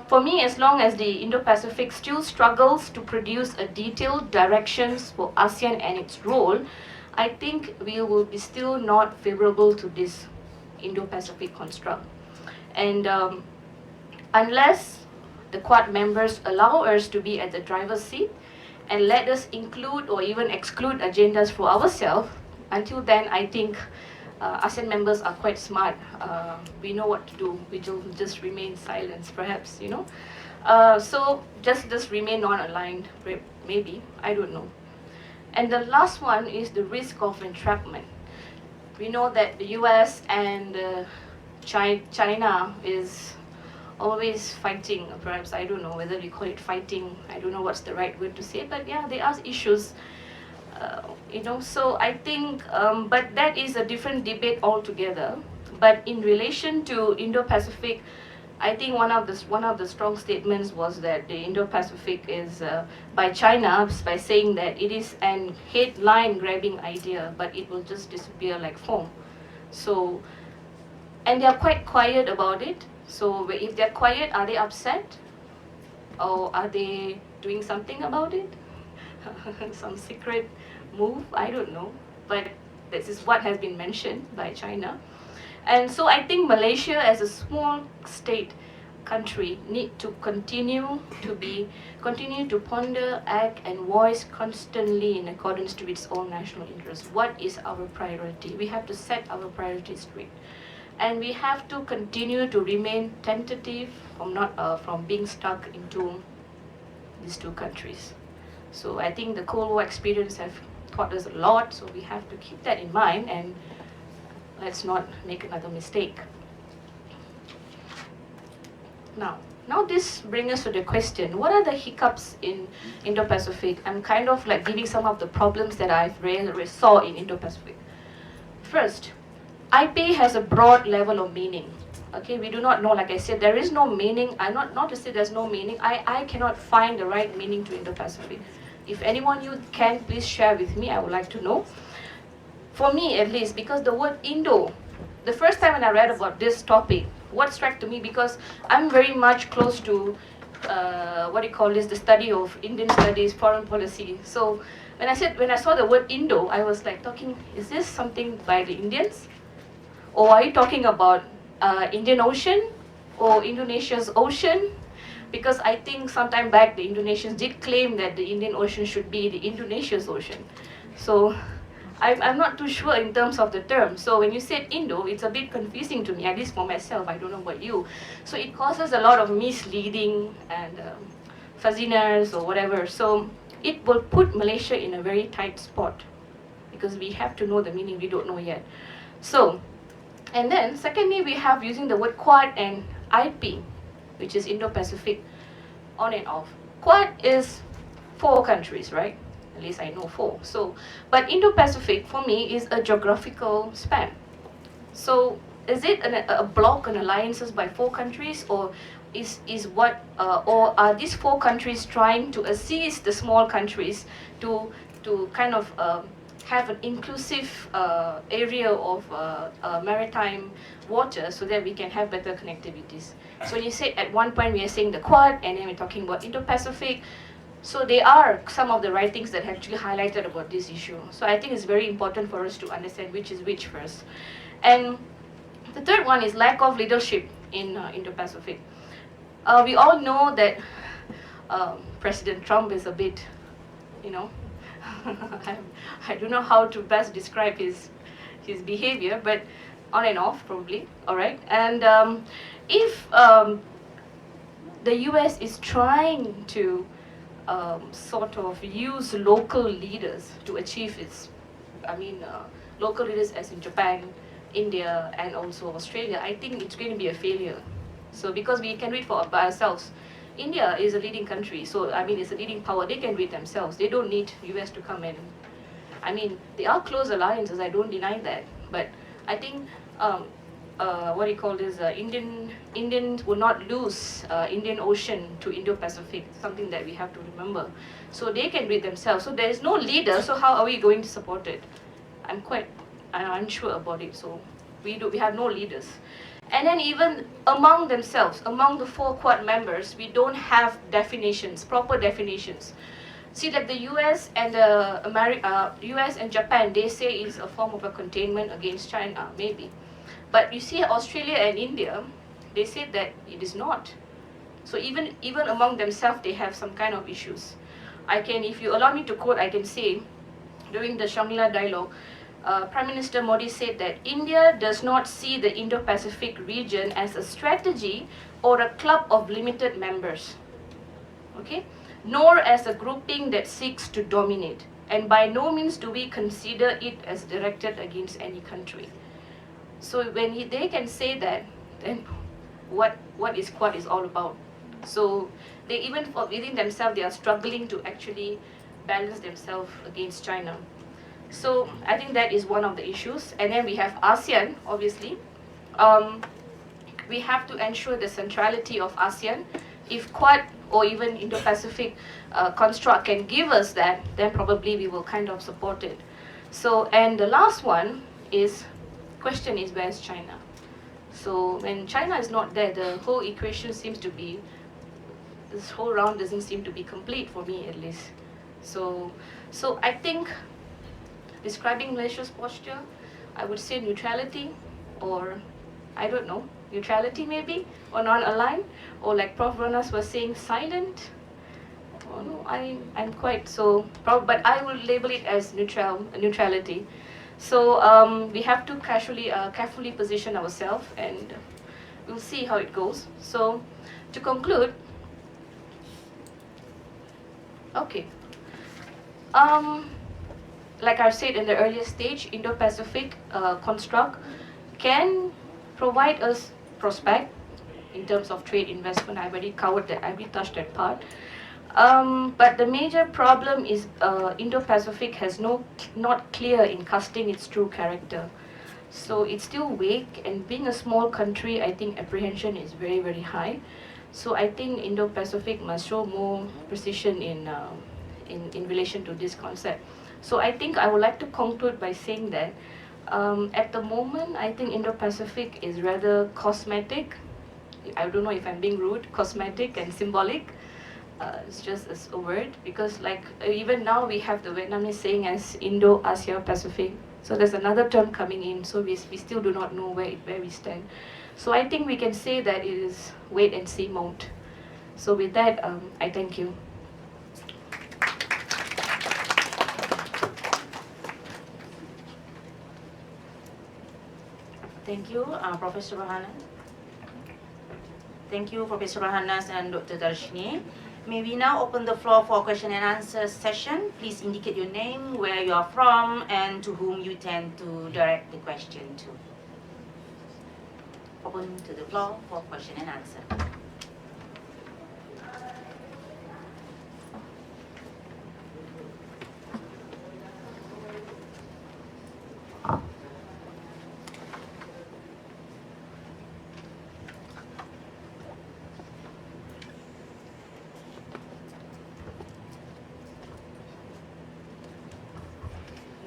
for me, as long as the Indo-Pacific still struggles to produce a detailed directions for ASEAN and its role, I think we will be still not favorable to this Indo-Pacific construct. And unless the Quad members allow us to be at the driver's seat and let us include or even exclude agendas for ourselves, until then I think ASEAN members are quite smart. We know what to do. We will just remain silent, perhaps, you know. So just remain non-aligned, maybe, I don't know. And the last one is the risk of entrapment. We know that the US and China is always fighting, perhaps, I don't know whether we call it fighting, I don't know what's the right word to say, but yeah, there are issues. You know, so I think, but that is a different debate altogether. But in relation to Indo-Pacific, I think one of the strong statements was that the Indo-Pacific is by China, by saying that it is an headline-grabbing idea, but it will just disappear like foam. So, and they are quite quiet about it. So if they're quiet, are they upset, or are they doing something about it? Some secret move, I don't know, but this is what has been mentioned by China. And so I think Malaysia as a small state country need to continue to ponder, act and voice constantly in accordance to its own national interests. What is our priority? We have to set our priorities straight. And we have to continue to remain tentative from being stuck into these two countries. So I think the Cold War experience have taught us a lot, so we have to keep that in mind and let's not make another mistake. Now this brings us to the question, what are the hiccups in Indo-Pacific? I'm kind of like giving some of the problems that I've saw in Indo-Pacific. First, IP has a broad level of meaning. Okay, we do not know, like I said, there is no meaning. Not to say there's no meaning. I cannot find the right meaning to Indo-Pacific. If anyone you can, please share with me. I would like to know. For me, at least, because the word Indo, the first time when I read about this topic, what struck to me, because I'm very much close to the study of Indian studies, foreign policy. So when I saw the word Indo, I was like talking, is this something by the Indians? Or are you talking about Indian Ocean or Indonesia's ocean? Because I think sometime back the Indonesians did claim that the Indian Ocean should be the Indonesia's ocean. So I'm not too sure in terms of the term. So when you said Indo, it's a bit confusing to me, at least for myself. I don't know about you. So it causes a lot of misleading and fuzziness or whatever. So it will put Malaysia in a very tight spot because we have to know the meaning we don't know yet. So, and then secondly, we have using the word Quad and IP, which is Indo-Pacific, on and off. Quad is 4 countries, right? At least I know 4. So, but Indo-Pacific for me is a geographical span. So, is it a block and alliances by 4 countries, or or are these 4 countries trying to assist the small countries to kind of have an inclusive area of maritime water so that we can have better connectivities? So when you say at one point we are saying the Quad, and then we're talking about Indo-Pacific. So there are some of the writings that actually highlighted about this issue. So I think it's very important for us to understand which is which first. And the third one is lack of leadership in Indo-Pacific. We all know that President Trump is a bit, you know, I don't know how to best describe his behavior, but on and off probably, all right? And if the US is trying to sort of use local leaders to achieve its, local leaders as in Japan, India, and also Australia, I think it's going to be a failure. So because we can do it by ourselves. India is a leading country, so it's a leading power. They can do it themselves. They don't need US to come in. They are close alliances, I don't deny that. But I think Indians will not lose Indian Ocean to Indo-Pacific, something that we have to remember. So they can do it themselves. So there is no leader, so how are we going to support it? I'm quite unsure about it. So we have no leaders. And then even among themselves, among the 4 Quad members, we don't have definitions, proper definitions. See, like the US and US and Japan, they say it's a form of a containment against China, maybe. But you see, Australia and India, they said that it is not. So even among themselves, they have some kind of issues. If you allow me to quote, I can say, during the Shangri-La dialogue, Prime Minister Modi said that India does not see the Indo-Pacific region as a strategy or a club of limited members, okay? Nor as a grouping that seeks to dominate. And by no means do we consider it as directed against any country. So when they can say that, then what is Quad is all about? So they even within themselves, they are struggling to actually balance themselves against China. So I think that is one of the issues. And then we have ASEAN, obviously. We have to ensure the centrality of ASEAN. If Quad or even Indo-Pacific construct can give us that, then probably we will kind of support it. So, and the last one is, question is, where's China? So when China is not there, the whole equation seems to be, this whole round doesn't seem to be complete for me at least. So I think, describing Malaysia's posture, I would say neutrality, or I don't know, neutrality maybe, or non-aligned, or like Prof. Ruhanas was saying, silent. Oh no, I'm quite so, but I will label it as neutrality. So we have to carefully position ourselves, and we'll see how it goes. So to conclude, okay. Like I said in the earlier stage, Indo-Pacific construct can provide us prospect in terms of trade investment. I already covered that, I already touched that part. But the major problem is Indo-Pacific has not clear in casting its true character. So it's still vague, and being a small country, I think apprehension is very, very high. So I think Indo-Pacific must show more precision in relation to this concept. So I think I would like to conclude by saying that at the moment, I think Indo-Pacific is rather cosmetic. I don't know if I'm being rude, cosmetic and symbolic. It's just a word, because like even now we have the Vietnamese saying as Indo-Asia-Pacific. So there's another term coming in, so we still do not know where we stand. So I think we can say that it is wait and see mode. So with that, I thank you. Thank you, Professor Ruhanas. Thank you, Professor Ruhanas and Dr. Tharishini. May we now open the floor for question and answer session. Please indicate your name, where you are from, and to whom you tend to direct the question to. Open to the floor for question and answer.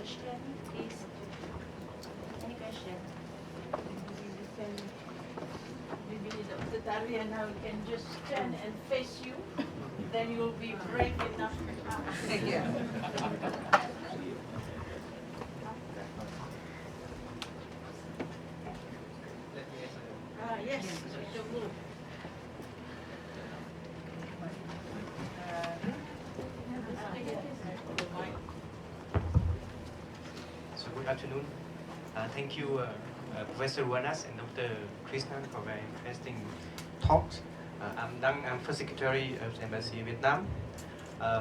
Question, please. Any question? Maybe Dr. Tari and I can just stand and face you. Then you'll be brave enough to ask. Yeah. Yes, Dr. Wu. So good afternoon. Thank you, Professor Ruhanas and Dr. Krishnan for very interesting talks. I'm First Secretary of the Embassy of Vietnam.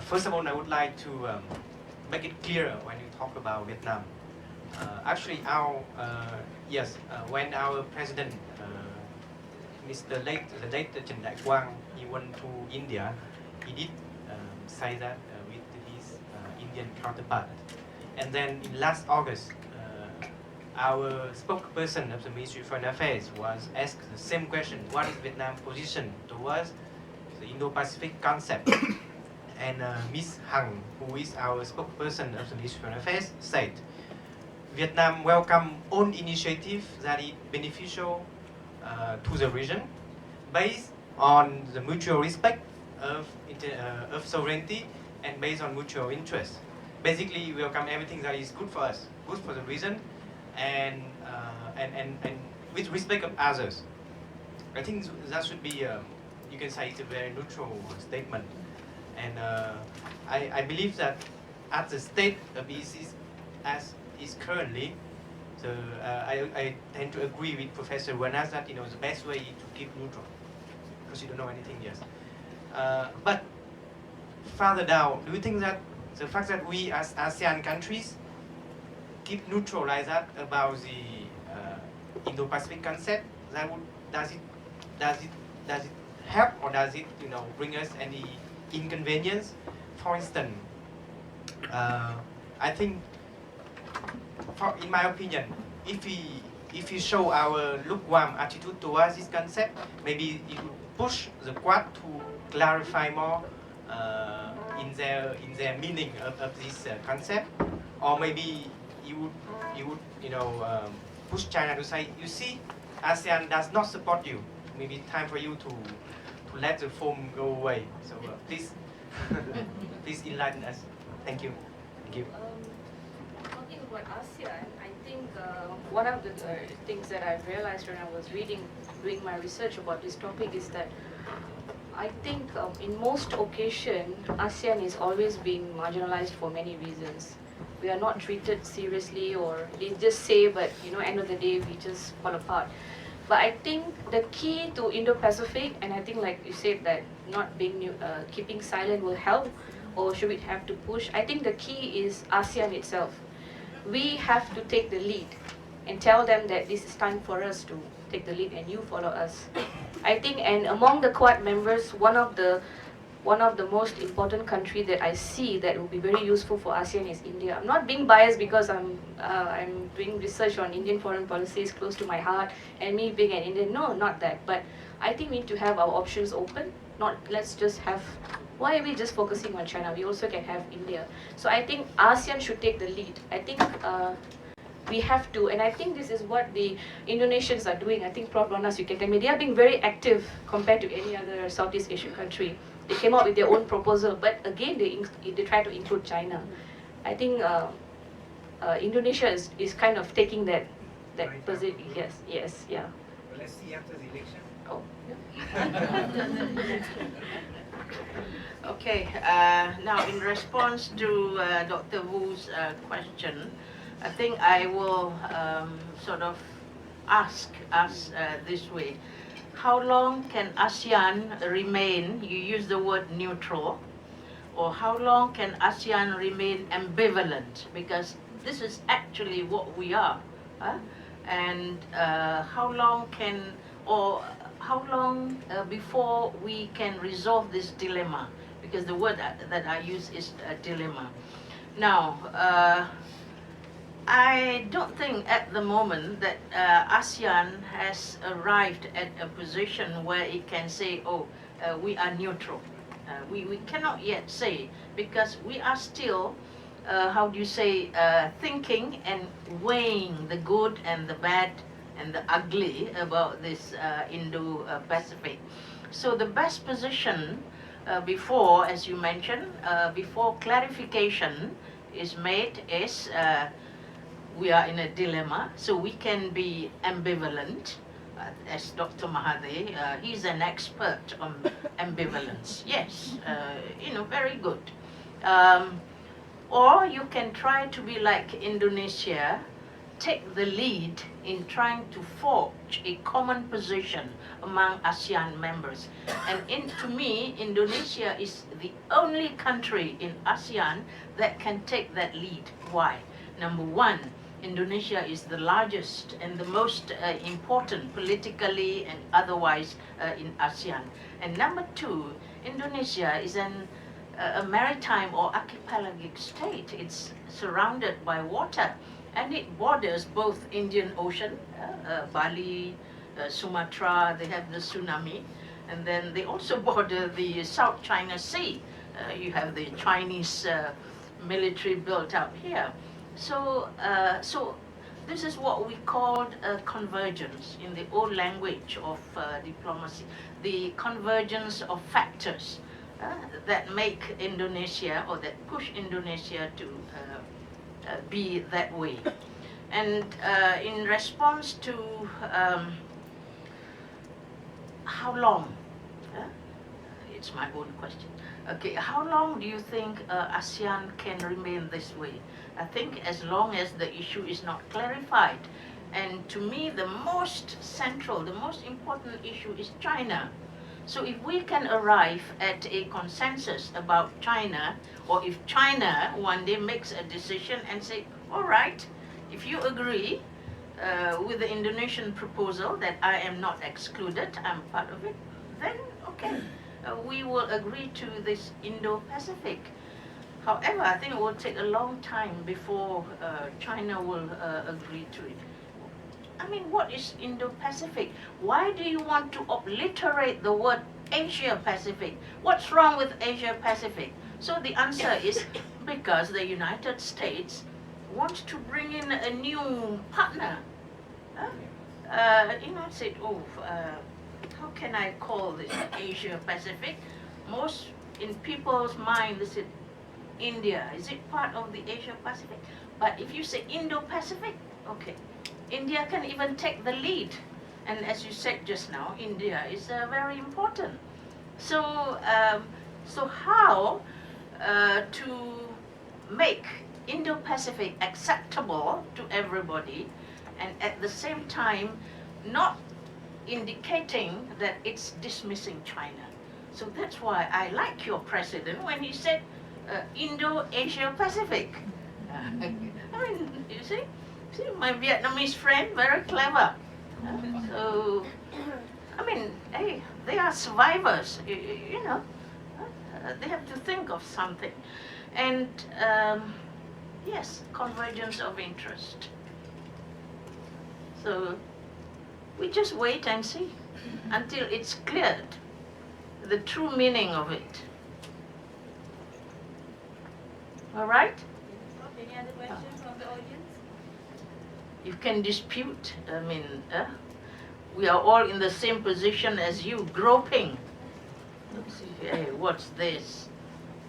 First of all, I would like to make it clear when you talk about Vietnam. Actually, when our President, the late Trần Đại Quang, he went to India, he did say that with his Indian counterpart. And then in last August, our spokesperson of the Ministry of Foreign Affairs was asked the same question: what is Vietnam's position towards the Indo-Pacific concept? And Ms. Hằng, who is our spokesperson of the Ministry of Foreign Affairs, said, Vietnam welcome all initiatives that is beneficial to the region, based on the mutual respect of sovereignty and based on mutual interest. Basically, we welcome everything that is good for us, good for the region, and with respect of others. I think that should be, you can say it's a very neutral statement. And I believe that at the state of EEC as is currently, so I tend to agree with Professor Ruhanas that the best way is to keep neutral, because you don't know anything yet. But further down, do you think that the fact that we as ASEAN countries keep neutral like that about the Indo-Pacific concept, does it help, or does it bring us any inconvenience? For instance, I think, in my opinion, if we show our lukewarm attitude towards this concept, maybe it would push the Quad to clarify more in their meaning of this concept, or maybe you would push China to say, you see, ASEAN does not support you. Maybe it's time for you to let the foam go away. So please please enlighten us. Thank you. Thank you. Talking about ASEAN, I think one of the things that I've realized when I was doing my research about this topic is that I think in most occasions, ASEAN is always being marginalized for many reasons. We are not treated seriously, or they just say, but end of the day, we just fall apart. But I think the key to Indo-Pacific, and I think like you said that not being keeping silent will help, or should we have to push? I think the key is ASEAN itself. We have to take the lead and tell them that this is time for us to take the lead and you follow us. I think, and among the Quad members, one of the most important country that I see that will be very useful for ASEAN is India. I'm not being biased because I'm doing research on Indian foreign policy, is close to my heart, and me being an Indian, no, not that. But I think we need to have our options open. Not let's just have. Why are we just focusing on China? We also can have India. So I think ASEAN should take the lead. I think we have to, and I think this is what the Indonesians are doing. I think Prof. Ruhanas, you can tell me, they are being very active compared to any other Southeast Asian country. They came up with their own proposal, but again, they try to include China. I think Indonesia is kind of taking that position. Yes, yeah. Well, let's see after the election. Oh. Okay, now in response to Dr. Wu's question, I think I will sort of ask us this way. How long can ASEAN remain, you use the word neutral, or how long can ASEAN remain ambivalent? Because this is actually what we are. And how long before we can resolve this dilemma? Because the word that I use is a dilemma. Now, I don't think at the moment that ASEAN has arrived at a position where it can say, oh, we are neutral. We cannot yet say, because we are still, how do you say, thinking and weighing the good and the bad and the ugly about this Indo-Pacific. So the best position before, as you mentioned, before clarification is made is we are in a dilemma, so we can be ambivalent. As Dr. Mahathir, he's an expert on ambivalence. Yes, very good. Or you can try to be like Indonesia, take the lead in trying to forge a common position among ASEAN members. And to me, Indonesia is the only country in ASEAN that can take that lead. Why? Number one, Indonesia is the largest and the most important politically and otherwise in ASEAN. And number two, Indonesia is a maritime or archipelagic state. It's surrounded by water, and it borders both Indian Ocean, Bali, Sumatra, they have the tsunami, and then they also border the South China Sea. You have the Chinese military built up here. So this is what we called convergence in the old language of diplomacy, the convergence of factors that make Indonesia, or that push Indonesia to be that way. And in response to how long, it's my own question. Okay, how long do you think ASEAN can remain this way? I think as long as the issue is not clarified. And to me, the most central, the most important issue is China. So if we can arrive at a consensus about China, or if China one day makes a decision and say, all right, if you agree with the Indonesian proposal that I am not excluded, I'm part of it, then okay, we will agree to this Indo-Pacific. However, I think it will take a long time before China will agree to it. I mean, what is Indo-Pacific? Why do you want to obliterate the word Asia-Pacific? What's wrong with Asia-Pacific? So the answer is because the United States wants to bring in a new partner. Said, oh, how can I call this Asia-Pacific? Most in people's mind, they said, India, is it part of the Asia-Pacific? But if you say Indo-Pacific, okay. India can even take the lead. And as you said just now, India is very important. So, so how to make Indo-Pacific acceptable to everybody, and at the same time not indicating that it's dismissing China. So that's why I like your president when he said Indo-Asia-Pacific. I mean, you see, my Vietnamese friend, very clever. So, I mean, hey, they are survivors, you know. They have to think of something. And yes, convergence of interest. So we just wait and see until it's cleared, the true meaning of it. All right? Any other questions from the audience? You can dispute. I mean, we are all in the same position as you, groping. Let's see, hey, what's this?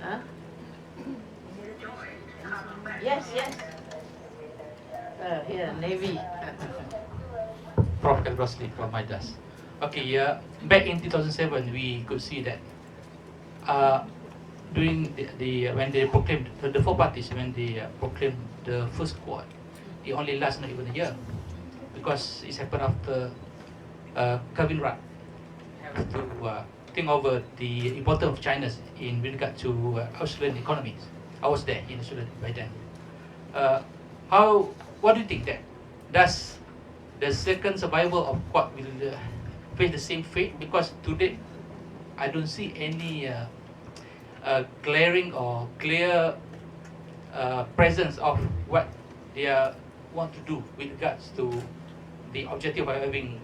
Huh? Yes, yes. Here, Navy. Prof. Rosli from Midas. Okay, back in 2007, we could see that during when they proclaimed the four parties, when they proclaimed the first Quad, it only lasts not even a year, because it's happened after Kevin Rudd have to think over the importance of China in regard to Australian economies. I was there in Australia by then. What do you think that? Does the second survival of Quad will face the same fate? Because today I don't see any glaring or clear presence of what they want to do with regards to the objective of having,